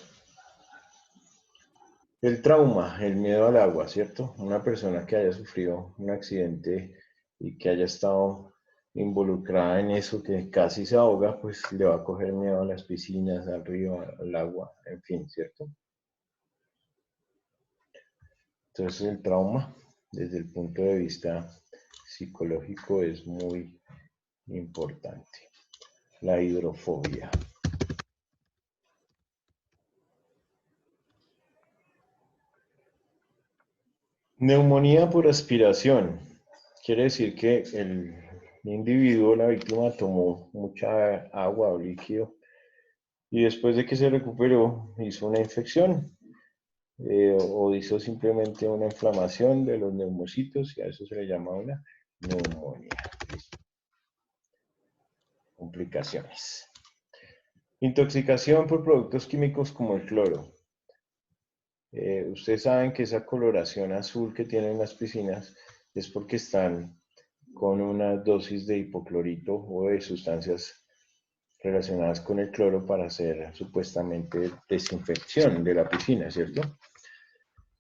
El trauma, el miedo al agua, ¿cierto? Una persona que haya sufrido un accidente y que haya estado involucrada en eso, que casi se ahoga, pues le va a coger miedo a las piscinas, al río, al agua, en fin, ¿cierto? Entonces el trauma, desde el punto de vista psicológico, es muy importante. La hidrofobia. Neumonía por aspiración. Quiere decir que el individuo, la víctima, tomó mucha agua o líquido y después de que se recuperó hizo una infección o hizo simplemente una inflamación de los neumocitos y a eso se le llama una neumonía. Complicaciones. Intoxicación por productos químicos como el cloro. Ustedes saben que esa coloración azul que tienen las piscinas es porque están con una dosis de hipoclorito o de sustancias relacionadas con el cloro para hacer supuestamente desinfección de la piscina, ¿cierto?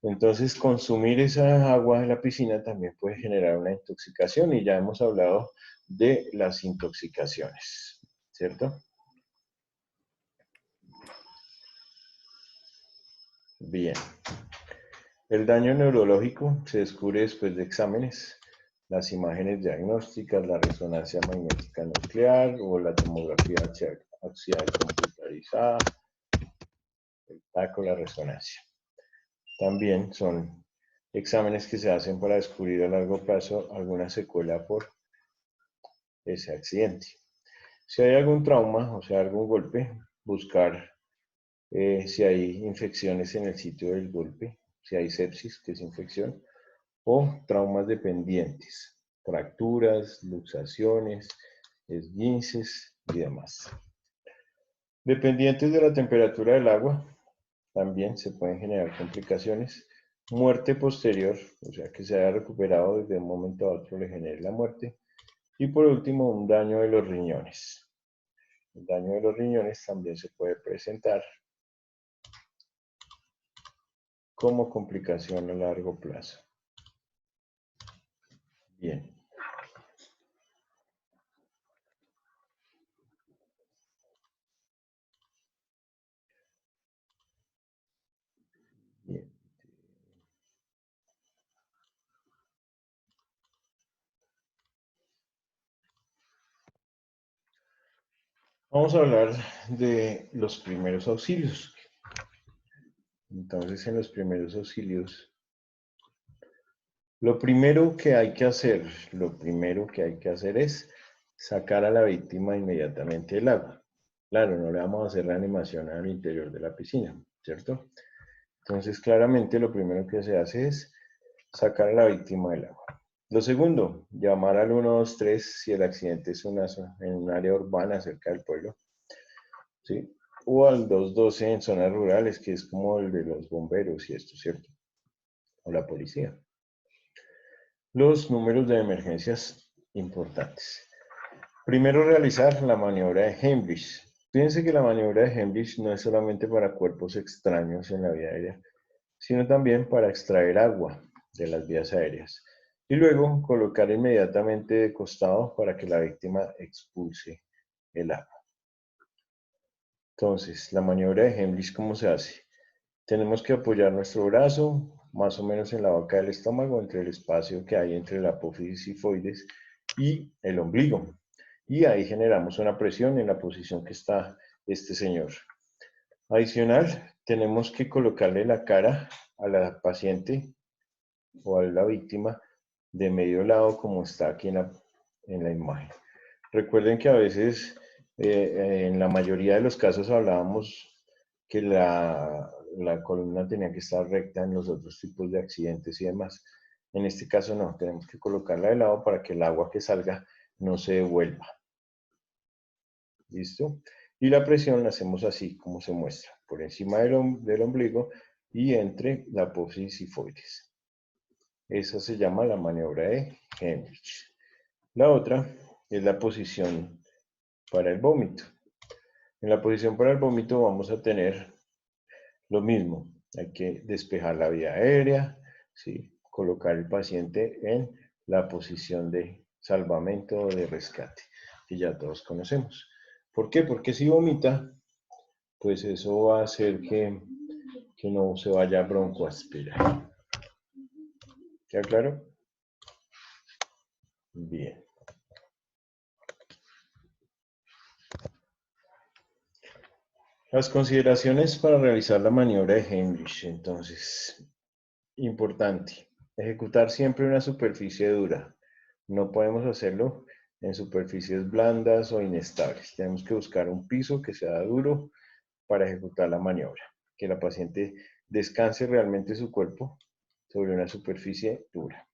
Entonces, consumir esa agua de la piscina también puede generar una intoxicación y ya hemos hablado de las intoxicaciones, ¿cierto? Bien. El daño neurológico se descubre después de exámenes, las imágenes diagnósticas, la resonancia magnética nuclear o la tomografía axial computarizada, el TAC o la resonancia. También son exámenes que se hacen para descubrir a largo plazo alguna secuela por ese accidente. Si hay algún trauma, o sea, algún golpe, buscar si hay infecciones en el sitio del golpe, si hay sepsis, que es infección, o traumas dependientes, fracturas, luxaciones, esguinces y demás. Dependientes de la temperatura del agua, también se pueden generar complicaciones. Muerte posterior, o sea, que se haya recuperado desde un momento a otro le genere la muerte. Y por último, un daño de los riñones. El daño de los riñones también se puede presentar como complicación a largo plazo. Bien. Bien. Vamos a hablar de los primeros auxilios. Entonces, en los primeros auxilios, lo primero que hay que hacer es sacar a la víctima inmediatamente del agua. Claro, no le vamos a hacer reanimación al interior de la piscina, ¿cierto? Entonces, claramente lo primero que se hace es sacar a la víctima del agua. Lo segundo, llamar al 123 si el accidente es en un área urbana cerca del pueblo, ¿sí? O al 212 en zonas rurales, que es como el de los bomberos y esto, ¿cierto? O la policía. Los números de emergencias importantes. Primero, realizar la maniobra de Heimlich. Fíjense que la maniobra de Heimlich no es solamente para cuerpos extraños en la vía aérea, sino también para extraer agua de las vías aéreas. Y luego colocar inmediatamente de costado para que la víctima expulse el agua. Entonces, la maniobra de Heimlich, ¿cómo se hace? Tenemos que apoyar nuestro brazo más o menos en la boca del estómago, entre el espacio que hay entre la apófisis sifoides y el ombligo. Y ahí generamos una presión en la posición que está este señor. Adicional, tenemos que colocarle la cara a la paciente o a la víctima de medio lado como está aquí en la imagen. Recuerden que a veces, en la mayoría de los casos hablábamos que la columna tenía que estar recta en los otros tipos de accidentes y demás. En este caso no, tenemos que colocarla de lado para que el agua que salga no se devuelva. ¿Listo? Y la presión la hacemos así como se muestra, por encima del ombligo y entre la apófisis sifoides. Esa se llama la maniobra de Heimlich. La otra es la posición para el vómito. En la posición para el vómito vamos a tener lo mismo. Hay que despejar la vía aérea, ¿sí? Colocar el paciente en la posición de salvamento o de rescate, que ya todos conocemos. ¿Por qué? Porque si vomita, pues eso va a hacer que no se vaya a broncoaspirar. ¿Queda claro? Bien. Las consideraciones para realizar la maniobra de Heimlich. Entonces, importante, ejecutar siempre una superficie dura. No podemos hacerlo en superficies blandas o inestables. Tenemos que buscar un piso que sea duro para ejecutar la maniobra. Que la paciente descanse realmente su cuerpo sobre una superficie dura.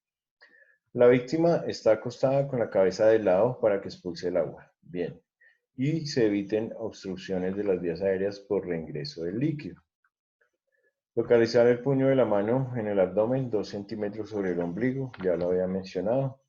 La víctima está acostada con la cabeza de lado para que expulse el agua. Bien. Y se eviten obstrucciones de las vías aéreas por reingreso del líquido. Localizar el puño de la mano en el abdomen, 2 centímetros sobre el ombligo, ya lo había mencionado.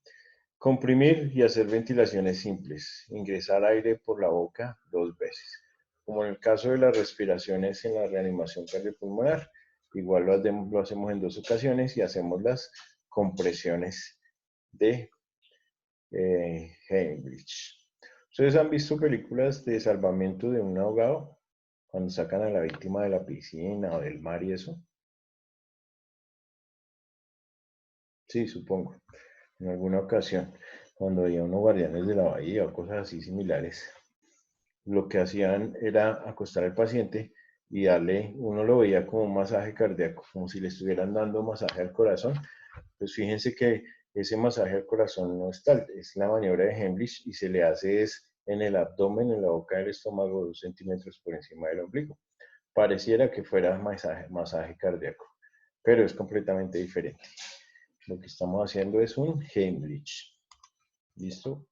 Comprimir y hacer ventilaciones simples. Ingresar aire por la boca 2 veces. Como en el caso de las respiraciones en la reanimación cardiopulmonar, igual lo hacemos en 2 ocasiones y hacemos las compresiones de Heimlich. ¿Ustedes han visto películas de salvamento de un ahogado? Cuando sacan a la víctima de la piscina o del mar y eso. Sí, supongo. En alguna ocasión, cuando había unos guardianes de la bahía o cosas así similares, lo que hacían era acostar al paciente y darle, uno lo veía como un masaje cardíaco, como si le estuvieran dando masaje al corazón. Pues fíjense que ese masaje al corazón no es tal, es la maniobra de Heimlich y se le hace en el abdomen, en la boca del estómago, 2 centímetros por encima del ombligo. Pareciera que fuera masaje cardíaco, pero es completamente diferente. Lo que estamos haciendo es un Heimlich. ¿Listo?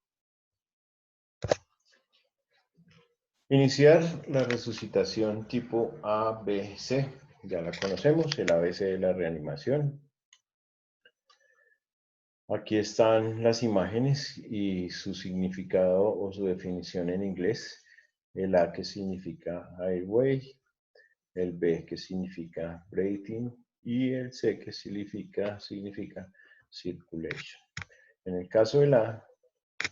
Iniciar la resucitación tipo ABC. Ya la conocemos, el ABC de la reanimación. Aquí están las imágenes y su significado o su definición en inglés. El A que significa airway, el B que significa breathing y el C que significa circulation. En el caso del A,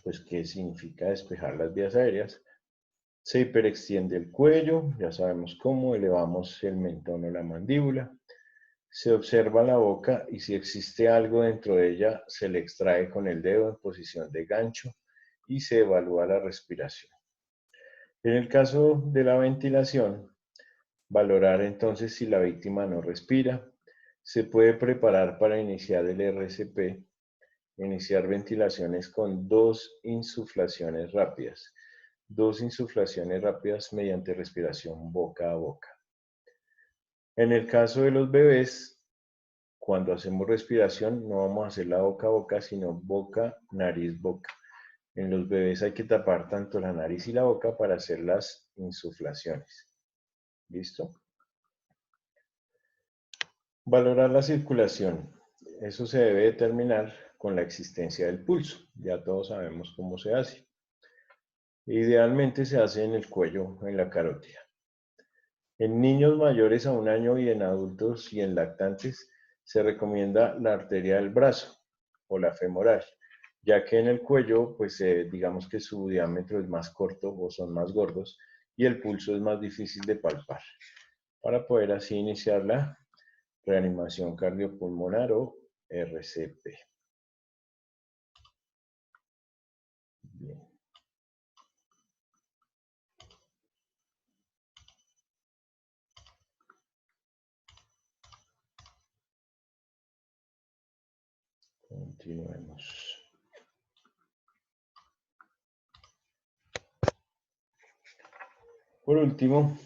pues que significa despejar las vías aéreas, se hiperextiende el cuello, ya sabemos cómo, elevamos el mentón o la mandíbula, se observa la boca y si existe algo dentro de ella, se le extrae con el dedo en posición de gancho y se evalúa la respiración. En el caso de la ventilación, valorar entonces si la víctima no respira, se puede preparar para iniciar el RCP, iniciar ventilaciones con 2 insuflaciones rápidas. 2 insuflaciones rápidas mediante respiración boca a boca. En el caso de los bebés, cuando hacemos respiración, no vamos a hacer la boca a boca, sino boca, nariz, boca. En los bebés hay que tapar tanto la nariz y la boca para hacer las insuflaciones. ¿Listo? Valorar la circulación. Eso se debe determinar con la existencia del pulso. Ya todos sabemos cómo se hace. Idealmente se hace en el cuello, en la carótida. En niños mayores a 1 año y en adultos y en lactantes se recomienda la arteria del brazo. o la femoral, ya que en el cuello, pues digamos que su diámetro es más corto o son más gordos y el pulso es más difícil de palpar. Para poder así iniciar la reanimación cardiopulmonar o RCP. Bien. Continuemos. Por último,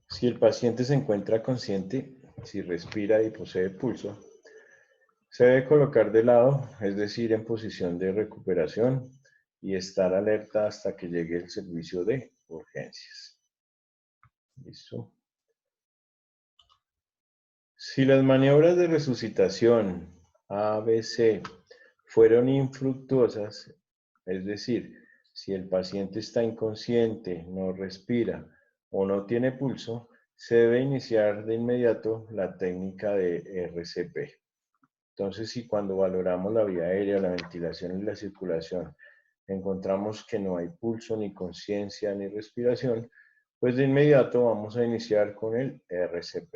si el paciente se encuentra consciente, si respira y posee pulso, se debe colocar de lado, es decir, en posición de recuperación y estar alerta hasta que llegue el servicio de urgencias. ¿Listo? Si las maniobras de resucitación ABC fueron infructuosas, es decir, si el paciente está inconsciente, no respira o no tiene pulso, se debe iniciar de inmediato la técnica de RCP. Entonces, si cuando valoramos la vía aérea, la ventilación y la circulación, encontramos que no hay pulso, ni conciencia, ni respiración, pues de inmediato vamos a iniciar con el RCP,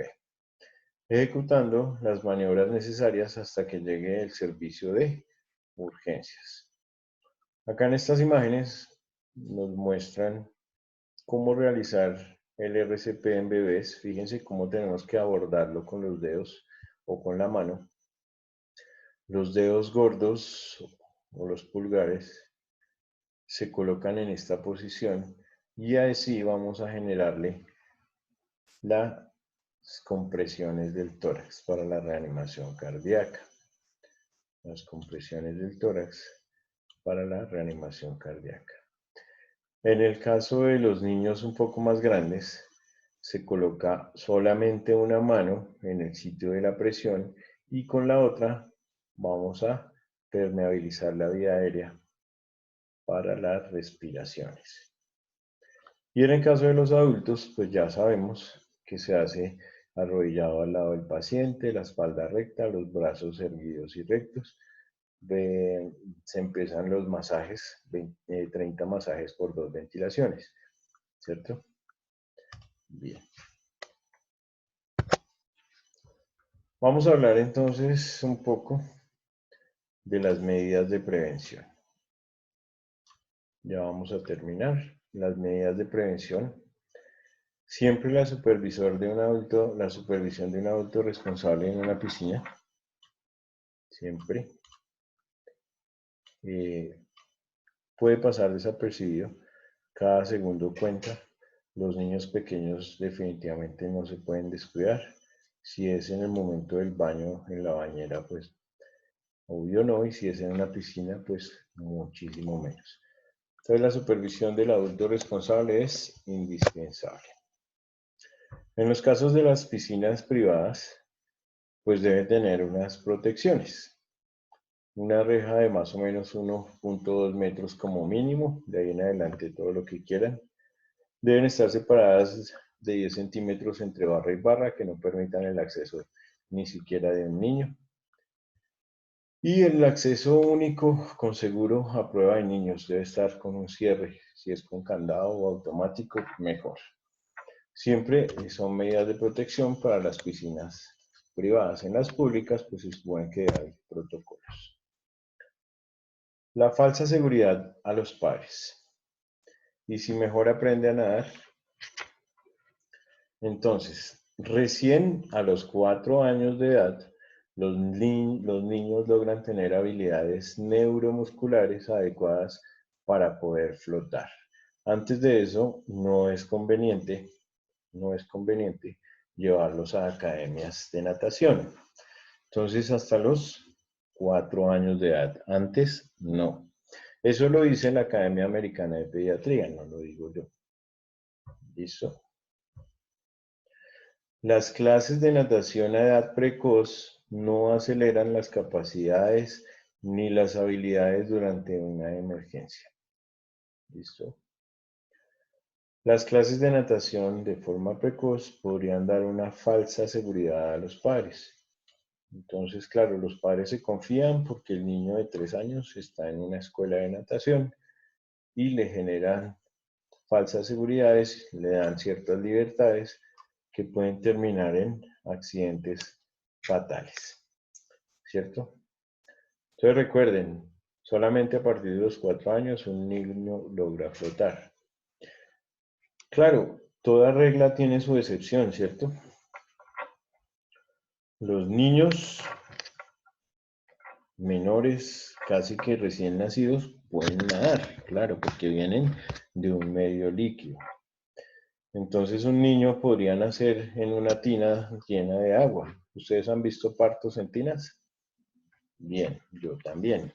ejecutando las maniobras necesarias hasta que llegue el servicio de urgencias. Acá en estas imágenes nos muestran cómo realizar el RCP en bebés. Fíjense cómo tenemos que abordarlo con los dedos o con la mano. Los dedos gordos o los pulgares se colocan en esta posición y así vamos a generarle las compresiones del tórax para la reanimación cardíaca. Las compresiones del tórax para la reanimación cardíaca. En el caso de los niños un poco más grandes, se coloca solamente una mano en el sitio de la presión y con la otra vamos a permeabilizar la vía aérea para las respiraciones. Y en el caso de los adultos, pues ya sabemos que se hace arrodillado al lado del paciente, la espalda recta, los brazos erguidos y rectos. Se empiezan los masajes, 30 masajes por 2 ventilaciones, ¿cierto? Bien. Vamos a hablar entonces un poco de las medidas de prevención. Ya vamos a terminar. Las medidas de prevención. Siempre la supervisión de un adulto responsable en una piscina. Siempre. Puede pasar desapercibido. Cada segundo cuenta. Los niños pequeños definitivamente no se pueden descuidar. Si es en el momento del baño, en la bañera, pues obvio no. Y si es en una piscina, pues muchísimo menos. Entonces la supervisión del adulto responsable es indispensable. En los casos de las piscinas privadas, pues debe tener unas protecciones. Una reja de más o menos 1.2 metros como mínimo, de ahí en adelante todo lo que quieran. Deben estar separadas de 10 centímetros entre barra y barra que no permitan el acceso ni siquiera de un niño. Y el acceso único con seguro a prueba de niños debe estar con un cierre. Si es con candado o automático, mejor. Siempre son medidas de protección para las piscinas privadas. En las públicas, pues se supone que hay protocolos. La falsa seguridad a los padres. Y si mejor aprende a nadar, entonces, recién a los 4 años de edad, los niños logran tener habilidades neuromusculares adecuadas para poder flotar. Antes de eso, no es conveniente llevarlos a academias de natación. Entonces, hasta los 4 años de edad. Antes, no. Eso lo dice la Academia Americana de Pediatría, no lo digo yo. ¿Listo? Las clases de natación a edad precoz no aceleran las capacidades ni las habilidades durante una emergencia. ¿Listo? Las clases de natación de forma precoz podrían dar una falsa seguridad a los padres. Entonces, claro, los padres se confían porque el niño de 3 años está en una escuela de natación y le generan falsas seguridades, le dan ciertas libertades que pueden terminar en accidentes fatales, ¿cierto? Entonces recuerden, solamente a partir de los 4 años un niño logra flotar. Claro, toda regla tiene su excepción, ¿cierto? Los niños menores, casi que recién nacidos, pueden nadar, claro, porque vienen de un medio líquido. Entonces un niño podría nacer en una tina llena de agua. ¿Ustedes han visto partos en tinas? Bien, yo también.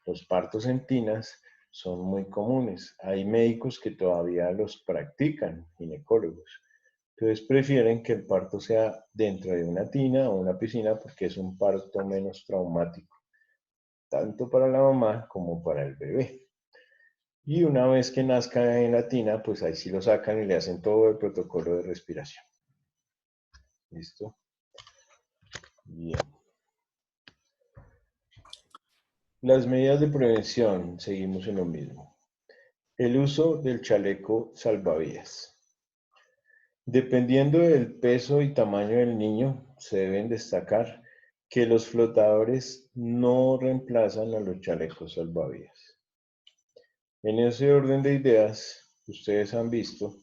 Los partos en tinas son muy comunes. Hay médicos que todavía los practican, ginecólogos. Entonces prefieren que el parto sea dentro de una tina o una piscina porque es un parto menos traumático, tanto para la mamá como para el bebé. Y una vez que nazca en la tina, pues ahí sí lo sacan y le hacen todo el protocolo de respiración. ¿Listo? Bien. Las medidas de prevención, seguimos en lo mismo. El uso del chaleco salvavidas. Dependiendo del peso y tamaño del niño, se deben destacar que los flotadores no reemplazan a los chalecos salvavidas. En ese orden de ideas, ustedes han visto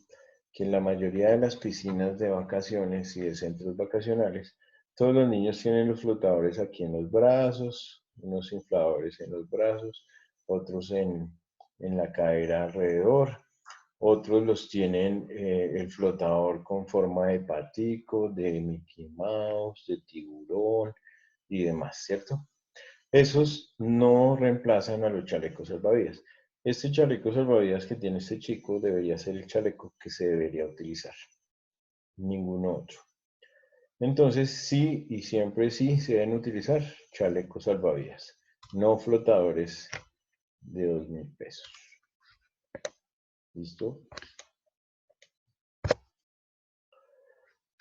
que en la mayoría de las piscinas de vacaciones y de centros vacacionales, todos los niños tienen los flotadores aquí en los brazos, unos infladores en los brazos, otros en la cadera alrededor, otros los tienen el flotador con forma de patico, de Mickey Mouse, de tiburón y demás, ¿cierto? Esos no reemplazan a los chalecos salvavidas. Este chaleco salvavidas que tiene este chico debería ser el chaleco que se debería utilizar, ningún otro. Entonces, sí y siempre sí se deben utilizar chalecos salvavidas, no flotadores de 2.000 pesos. ¿Listo?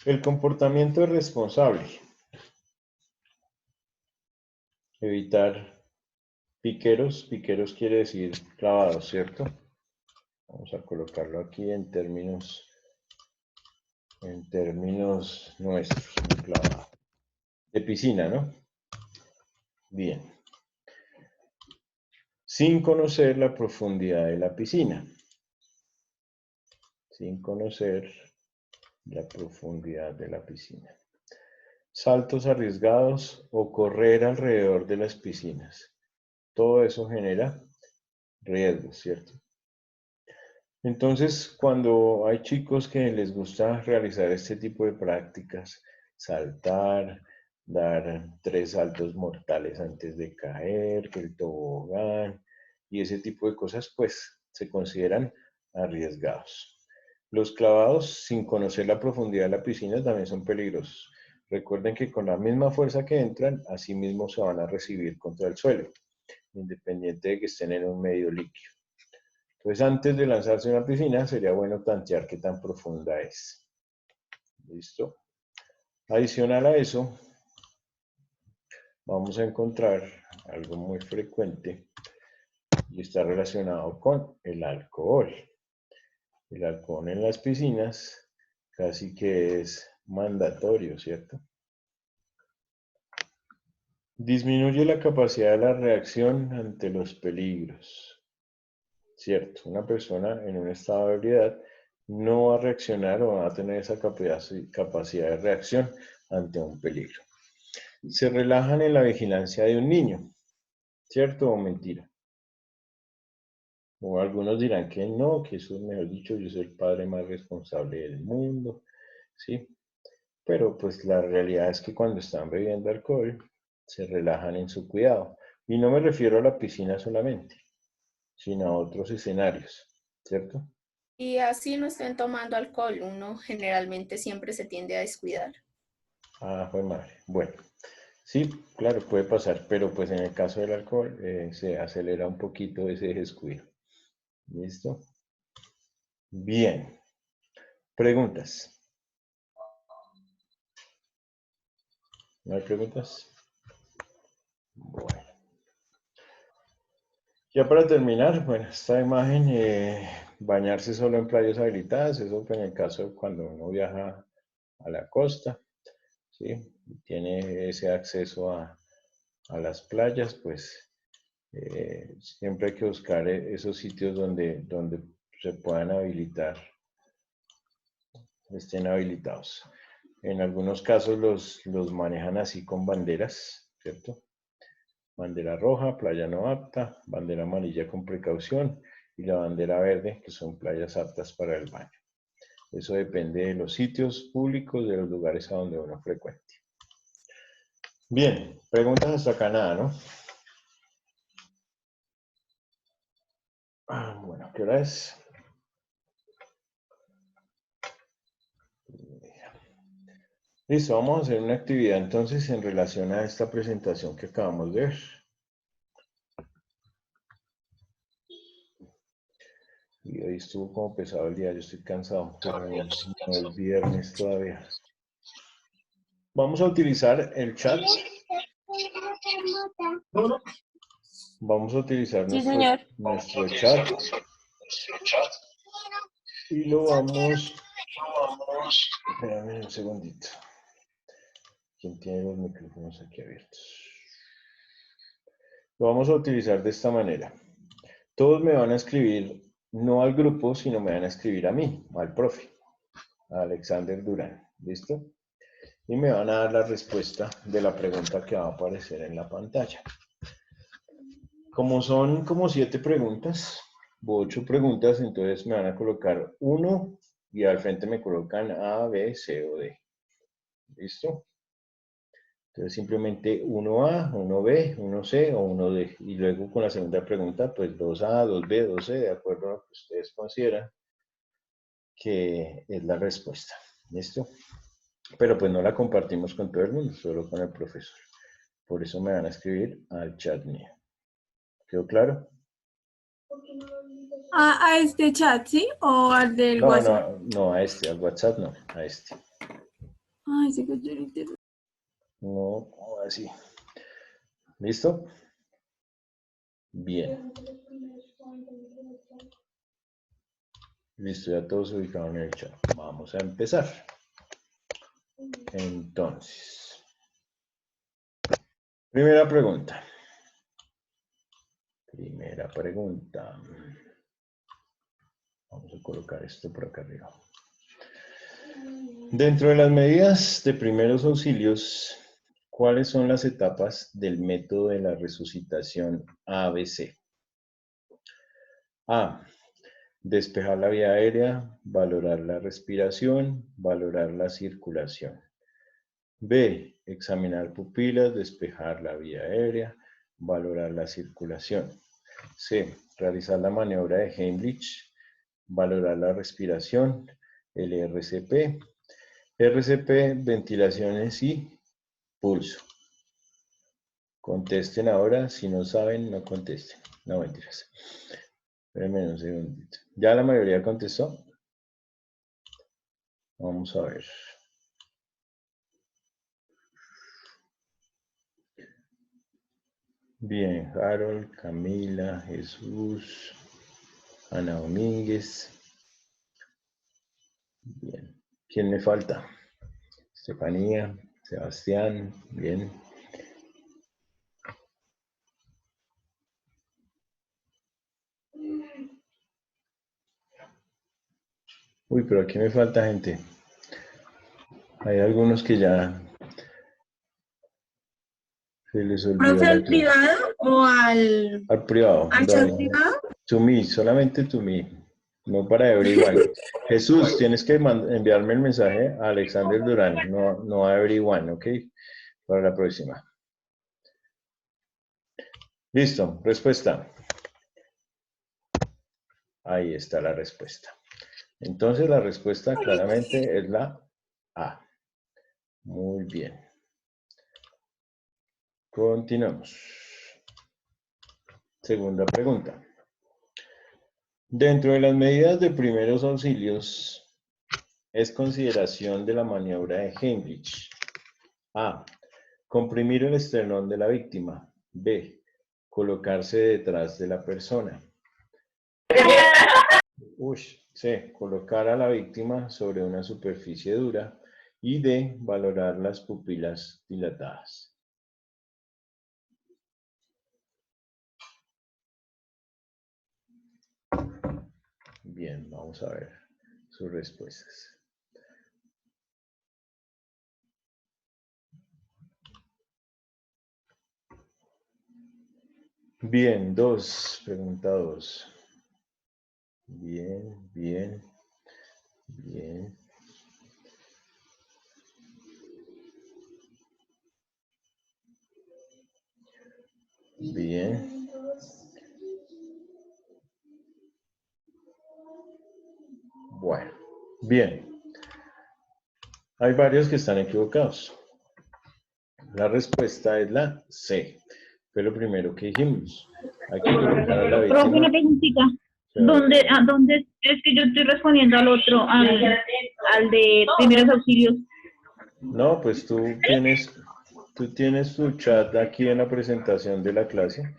El comportamiento es responsable. Evitar piqueros. Piqueros quiere decir clavados, ¿cierto? Vamos a colocarlo aquí en términos nuestros, clavado. De piscina, ¿no? Bien. Sin conocer la profundidad de la piscina. Sin conocer la profundidad de la piscina. Saltos arriesgados o correr alrededor de las piscinas. Todo eso genera riesgos, ¿cierto? Entonces, cuando hay chicos que les gusta realizar este tipo de prácticas, saltar, dar 3 saltos mortales antes de caer, que el tobogán y ese tipo de cosas, pues se consideran arriesgados. Los clavados, sin conocer la profundidad de la piscina, también son peligrosos. Recuerden que con la misma fuerza que entran, así mismo se van a recibir contra el suelo, independiente de que estén en un medio líquido. Entonces, antes de lanzarse a una piscina, sería bueno tantear qué tan profunda es. ¿Listo? Adicional a eso, vamos a encontrar algo muy frecuente y está relacionado con el alcohol. El alcohol en las piscinas casi que es mandatorio, ¿cierto? Disminuye la capacidad de la reacción ante los peligros. Cierto, una persona en un estado de ebriedad no va a reaccionar o va a tener esa capacidad de reacción ante un peligro. Se relajan en la vigilancia de un niño, ¿cierto o mentira? O algunos dirán que no, que eso, mejor dicho, yo soy el padre más responsable del mundo, ¿sí? Pero pues la realidad es que cuando están bebiendo alcohol, se relajan en su cuidado. Y no me refiero a la piscina solamente, sino a otros escenarios, ¿cierto? Y así no estén tomando alcohol, uno generalmente siempre se tiende a descuidar. Ah, fue madre. Bueno, sí, claro, puede pasar, pero pues en el caso del alcohol se acelera un poquito ese descuido. ¿Listo? Bien. Preguntas. ¿No hay preguntas? Bueno. Ya para terminar, bueno, esta imagen, bañarse solo en playas habilitadas, eso en el caso de cuando uno viaja a la costa, ¿sí? Tiene ese acceso a las playas, pues siempre hay que buscar esos sitios donde se puedan habilitar, estén habilitados. En algunos casos los manejan así con banderas, ¿cierto? Bandera roja, playa no apta, bandera amarilla con precaución y la bandera verde, que son playas aptas para el baño. Eso depende de los sitios públicos, de los lugares a donde uno frecuente. Bien, preguntas hasta acá nada, ¿no? Bueno, ¿qué hora es? Listo, vamos a hacer una actividad entonces en relación a esta presentación que acabamos de ver. Y hoy estuvo como pesado el día, yo estoy cansado, pero no es viernes todavía. Vamos a utilizar el chat. Vamos a utilizar nuestro chat. Y lo vamos... Espérame un segundito. ¿Quién tiene los micrófonos aquí abiertos? Lo vamos a utilizar de esta manera. Todos me van a escribir, no al grupo, sino me van a escribir a mí, al profe, a Alexander Durán. ¿Listo? Y me van a dar la respuesta de la pregunta que va a aparecer en la pantalla. Como son como 7 preguntas, o 8 preguntas, entonces me van a colocar 1 y al frente me colocan A, B, C o D. ¿Listo? Entonces simplemente 1A, 1B, 1C o 1D. Y luego con la segunda pregunta, pues 2A, 2B, 2C, de acuerdo a lo que ustedes consideran que es la respuesta. ¿Listo? Pero pues no la compartimos con todo el mundo, solo con el profesor. Por eso me van a escribir al chat mío. ¿Quedó claro? A este chat, ¿sí? ¿O al del WhatsApp? No, a este, al WhatsApp no, a este. Ay, sí que yo lo entiendo. No, así. ¿Listo? Bien. Listo, ya todos se ubicaron en el chat. Vamos a empezar. Entonces, primera pregunta. Vamos a colocar esto por acá arriba. Dentro de las medidas de primeros auxilios, ¿cuáles son las etapas del método de la resucitación ABC? A. Despejar la vía aérea, valorar la respiración, valorar la circulación. B. Examinar pupilas, despejar la vía aérea, valorar la circulación. C. Realizar la maniobra de Heimlich, valorar la respiración, el RCP. RCP, ventilaciones y pulso. Contesten ahora, si no saben, no contesten. No, mentiras. Espérenme un segundito. ¿Ya la mayoría contestó? Vamos a ver. Bien, Harold, Camila, Jesús, Ana Domínguez. Bien. ¿Quién me falta? Estefanía, Sebastián, bien. Uy, pero aquí me falta gente. Hay algunos que ya se les olvidó. ¿Profe, al privado o al privado? ¿Al chat privado? To me, solamente to me. No para everyone. Jesús, tienes que enviarme el mensaje a Alexander Durán, no a everyone, ¿ok? Para la próxima. Listo, respuesta. Ahí está la respuesta. Entonces la respuesta claramente es la A. Muy bien. Continuamos. Segunda pregunta. Dentro de las medidas de primeros auxilios, es consideración de la maniobra de Heimlich. A. Comprimir el esternón de la víctima. B. Colocarse detrás de la persona. C. Colocar a la víctima sobre una superficie dura. Y D. Valorar las pupilas dilatadas. Bien, vamos a ver sus respuestas. Bien, 2, pregunta 2. Bien, bien, bien. Bien. Bueno, bien. Hay varios que están equivocados. La respuesta es la C. Fue lo primero que dijimos. Hay que colocar a la Profe, víctima. una preguntita. ¿Dónde es que yo estoy respondiendo al otro, al de primeros auxilios? No, pues tú tienes tu chat aquí en la presentación de la clase.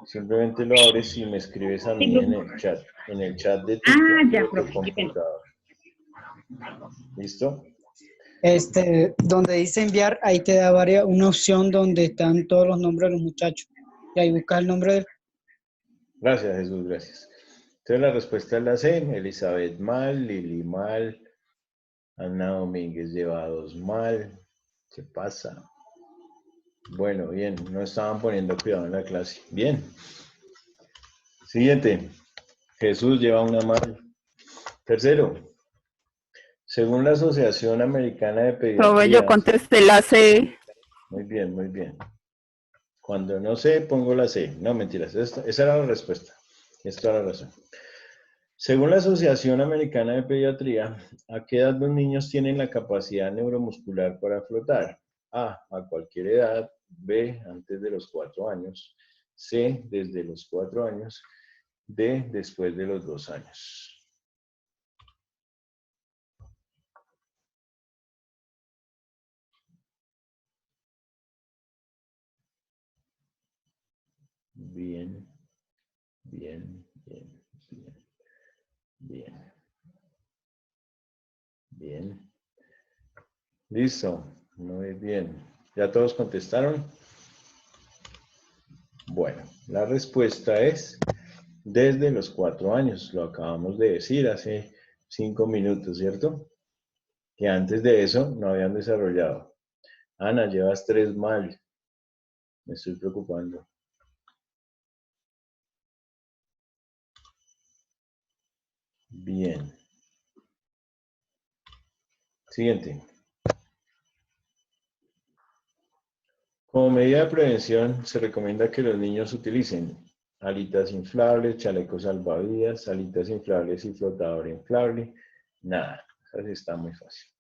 Simplemente lo abres y me escribes a mí en el chat de tu computador. ¿Listo? Donde dice enviar, ahí te da una opción donde están todos los nombres de los muchachos. Y ahí buscas el nombre de... Gracias, Jesús, gracias. Entonces la respuesta es la C. Elizabeth mal, Lili mal, Ana Domínguez lleva 2 mal. ¿Qué pasa? Bueno, bien, no estaban poniendo cuidado en la clase. Bien. Siguiente. Jesús lleva 1 mal. Tercero. Según la Asociación Americana de Pediatría... Yo contesté la C. Muy bien, muy bien. Cuando no sé, pongo la C. No, mentiras. Esa era la respuesta. Esta era la razón. Según la Asociación Americana de Pediatría, ¿a qué edad los niños tienen la capacidad neuromuscular para flotar? A cualquier edad. B, antes de los 4 años. C, desde los 4 años. D, después de los 2 años. Bien, bien, bien, bien, bien. Bien. Listo, muy bien. ¿Ya todos contestaron? Bueno, la respuesta es desde los 4 años. Lo acabamos de decir hace 5 minutos, ¿cierto? Que antes de eso no habían desarrollado. Ana, llevas 3 mal. Me estoy preocupando. Bien. Siguiente. Como medida de prevención, se recomienda que los niños utilicen alitas inflables, chalecos salvavidas, alitas inflables y flotador inflable. Nada, así está muy fácil.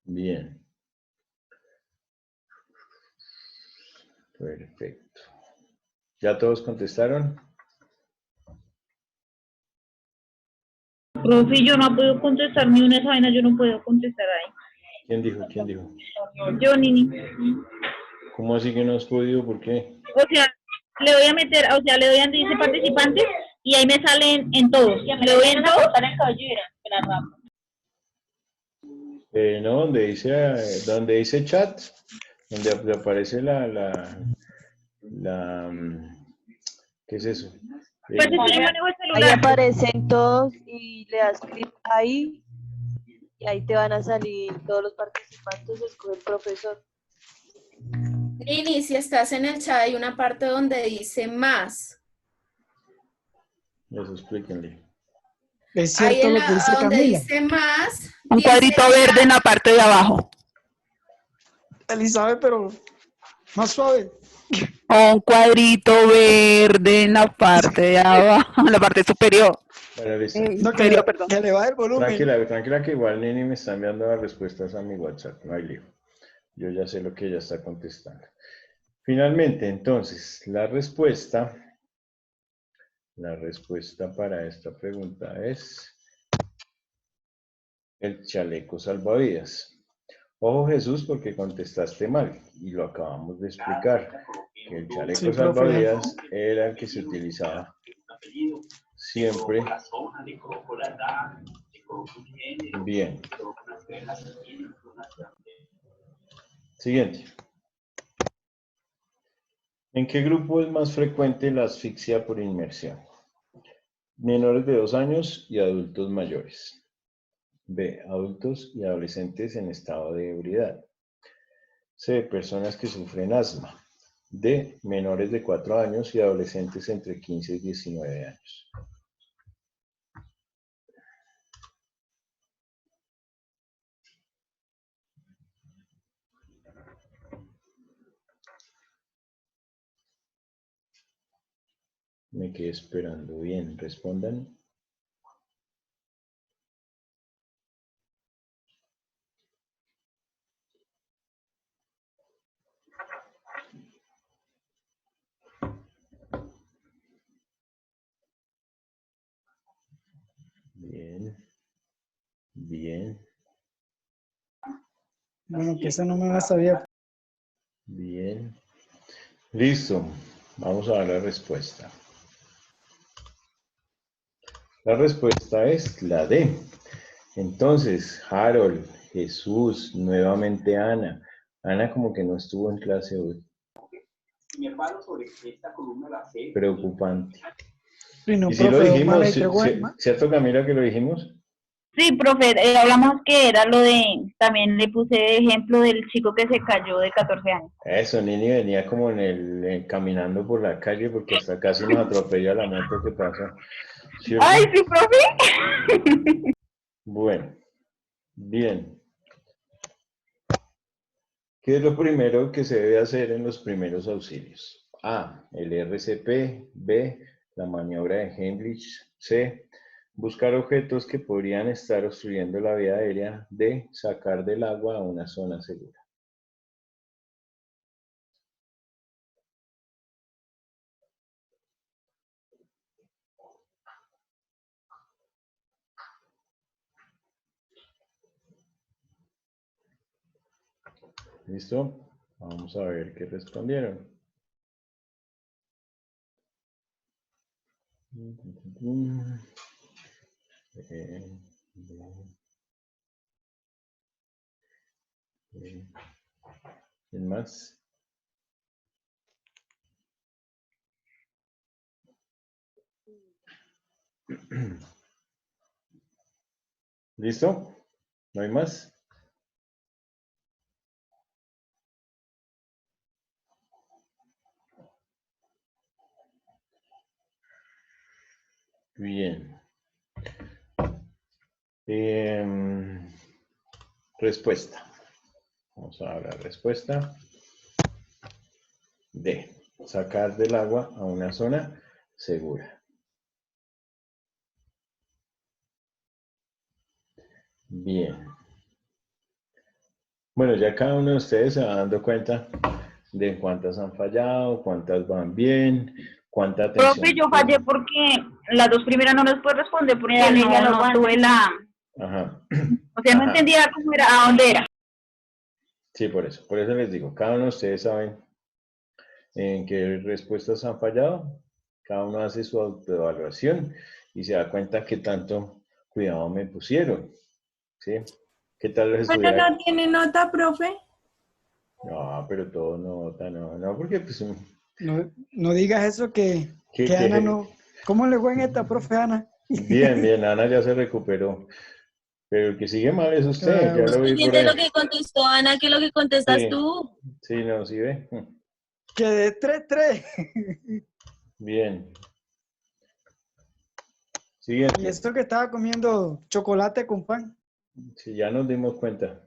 Bien. Perfecto. ¿Ya todos contestaron? Profe, yo no puedo contestar ni una esa vaina, yo no puedo contestar ahí. ¿Quién dijo? ¿Quién dijo? Yo, Nini. ¿Cómo así que no has podido? ¿Por qué? O sea, le voy a meter, o sea, le doy a donde dice participantes y ahí me salen en todos. Le doy en todos. No, donde dice chat, donde aparece ¿qué es eso? Pues si yo manejo el celular. Ahí aparecen todos y le das clic ahí y ahí te van a salir todos los participantes, escoge el profesor. Nini, si estás en el chat hay una parte donde dice más. Eso, explíquenle. Es cierto lo que dice donde Camila. dice más. Un cuadrito verde en la parte de abajo. Elizabeth, pero más suave. Un cuadrito verde en la parte de abajo, en la parte superior. Bueno, listo. Perdón. Que le baje el volumen. Tranquila que igual Nini me está enviando las respuestas a mi WhatsApp. No hay lío. Yo ya sé lo que ella está contestando. Finalmente, entonces, la respuesta para esta pregunta es el chaleco salvavidas. Ojo, Jesús, porque contestaste mal y lo acabamos de explicar, que el chaleco Sí, profe. salvavidas era el que se utilizaba siempre. Bien. Siguiente. ¿En qué grupo es más frecuente la asfixia por inmersión? Menores de 2 años y adultos mayores. B. Adultos y adolescentes en estado de ebriedad. C. Personas que sufren asma. D. Menores de 4 años y adolescentes entre 15 y 19 años. Me quedé esperando. Bien, respondan. Bien. Bien. Bueno, que esa no me la sabía. Bien. Listo. Vamos a dar la respuesta. La respuesta es la D. Entonces, Harold, Jesús, nuevamente Ana. Ana como que no estuvo en clase hoy. Preocupante. Sí, no, Y si lo profe, dijimos, mala y tres buenas. ¿cierto, Camila, que lo dijimos? Sí, profe, hablamos que era lo de, también le puse de ejemplo del chico que se cayó de 14 años. Eso, Nini venía como caminando por la calle porque hasta casi nos atropella la moto que pasa. ¿Cierto? ¡Ay, sí, profe! Bueno, bien. ¿Qué es lo primero que se debe hacer en los primeros auxilios? A. El RCP. B. La maniobra de Heimlich. C. Buscar objetos que podrían estar obstruyendo la vía aérea. D. Sacar del agua a una zona segura. ¿Listo? Vamos a ver qué respondieron. ¿Quién más? ¿Listo? ¿No hay más? Bien. Respuesta. Vamos a ver la respuesta. D. Sacar del agua a una zona segura. Bien. Bueno, ya cada uno de ustedes se va dando cuenta de cuántas han fallado, cuántas van bien, cuánta atención. Profe, yo fallé porque las dos primeras no las puedo responder porque no tuve la... Ajá. O sea, no entendía cómo era, a dónde era. Sí, por eso les digo, cada uno de ustedes saben en qué respuestas han fallado, cada uno hace su autoevaluación y se da cuenta qué tanto cuidado me pusieron, ¿sí? ¿Qué tal les Pero hubiera... no tiene nota, profe. No, pero todo nota, no, porque pues... No digas eso que Ana no... ¿Cómo le fue en esta, profe Ana? Bien, Ana ya se recuperó. Pero el que sigue mal es usted, ya lo vi por ¿Entiendes ahí. lo que contestó Ana? ¿Qué es lo que contestas Sí, tú? sí, no, sí ve. Que de 3-3. Bien. Siguiente. Y esto que estaba comiendo chocolate con pan. Sí, ya nos dimos cuenta.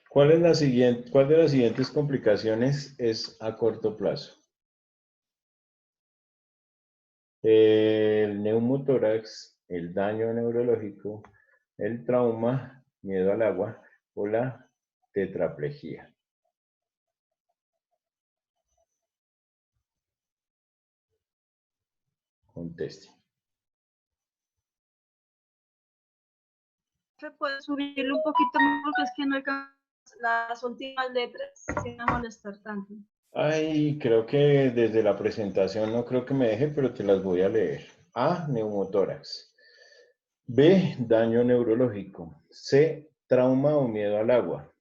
¿Cuál de las siguientes complicaciones es a corto plazo? El neumotórax, el daño neurológico, el trauma, miedo al agua o la tetraplegia. conteste. ¿Se puede subirlo un poquito más? Porque es que no alcanza las últimas letras sin molestar tanto. Ay, creo que desde la presentación no creo que me deje, pero te las voy a leer. A, neumotórax. B, daño neurológico. C, trauma o miedo al agua,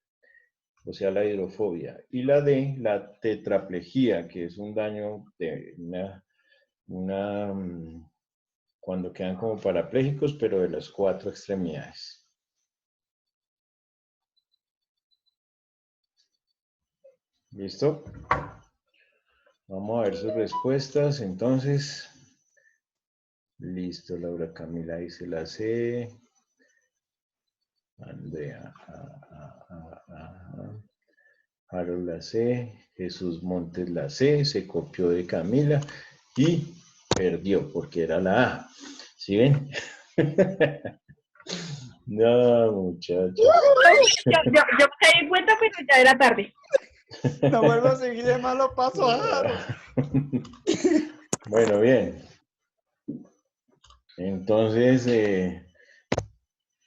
o sea, la hidrofobia. Y la D, la tetraplejía, que es un daño de cuando quedan como parapléjicos, pero de las 4 extremidades. ¿Listo? Vamos a ver sus respuestas, entonces. Listo, Laura Camila dice la C. Andrea, Harold la C. Jesús Montes la C. Se copió de Camila y perdió porque era la A. ¿Sí ven? No, muchachos. Yo caí en cuenta, pero ya era tarde. No vuelvo a seguir de malo paso a Harold. Bueno, bien. Entonces,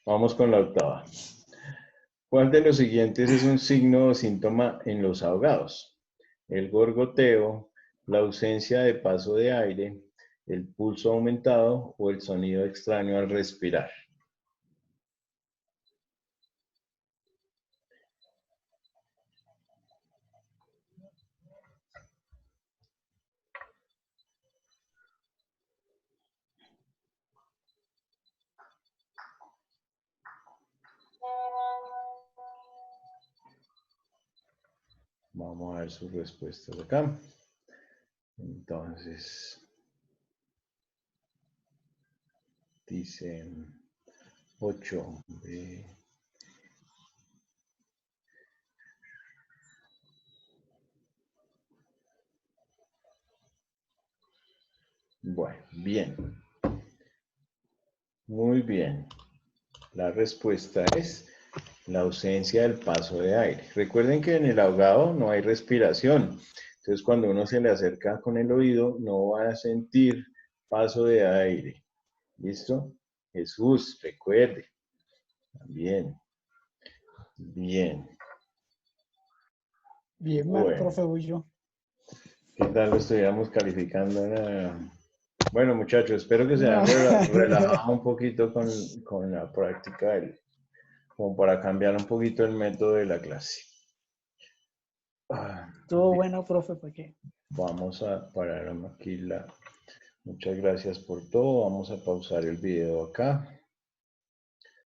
vamos con la octava. ¿Cuál de los siguientes es un signo o síntoma en los ahogados? El gorgoteo, la ausencia de paso de aire, el pulso aumentado o el sonido extraño al respirar. Vamos a ver sus respuestas acá. Entonces, dice 8. Bueno, bien. Muy bien. La respuesta es la ausencia del paso de aire. Recuerden que en el ahogado no hay respiración. Entonces, cuando uno se le acerca con el oído, no va a sentir paso de aire. ¿Listo? Jesús, recuerde. Bien. Bien. Bien, Bueno. profe, voy yo. ¿Qué tal lo estuviéramos calificando? Bueno, muchachos, espero que se hayan relajado un poquito con la práctica, como para cambiar un poquito el método de la clase. Estuvo bueno, profe, ¿para qué? Vamos a parar aquí Muchas gracias por todo. Vamos a pausar el video acá.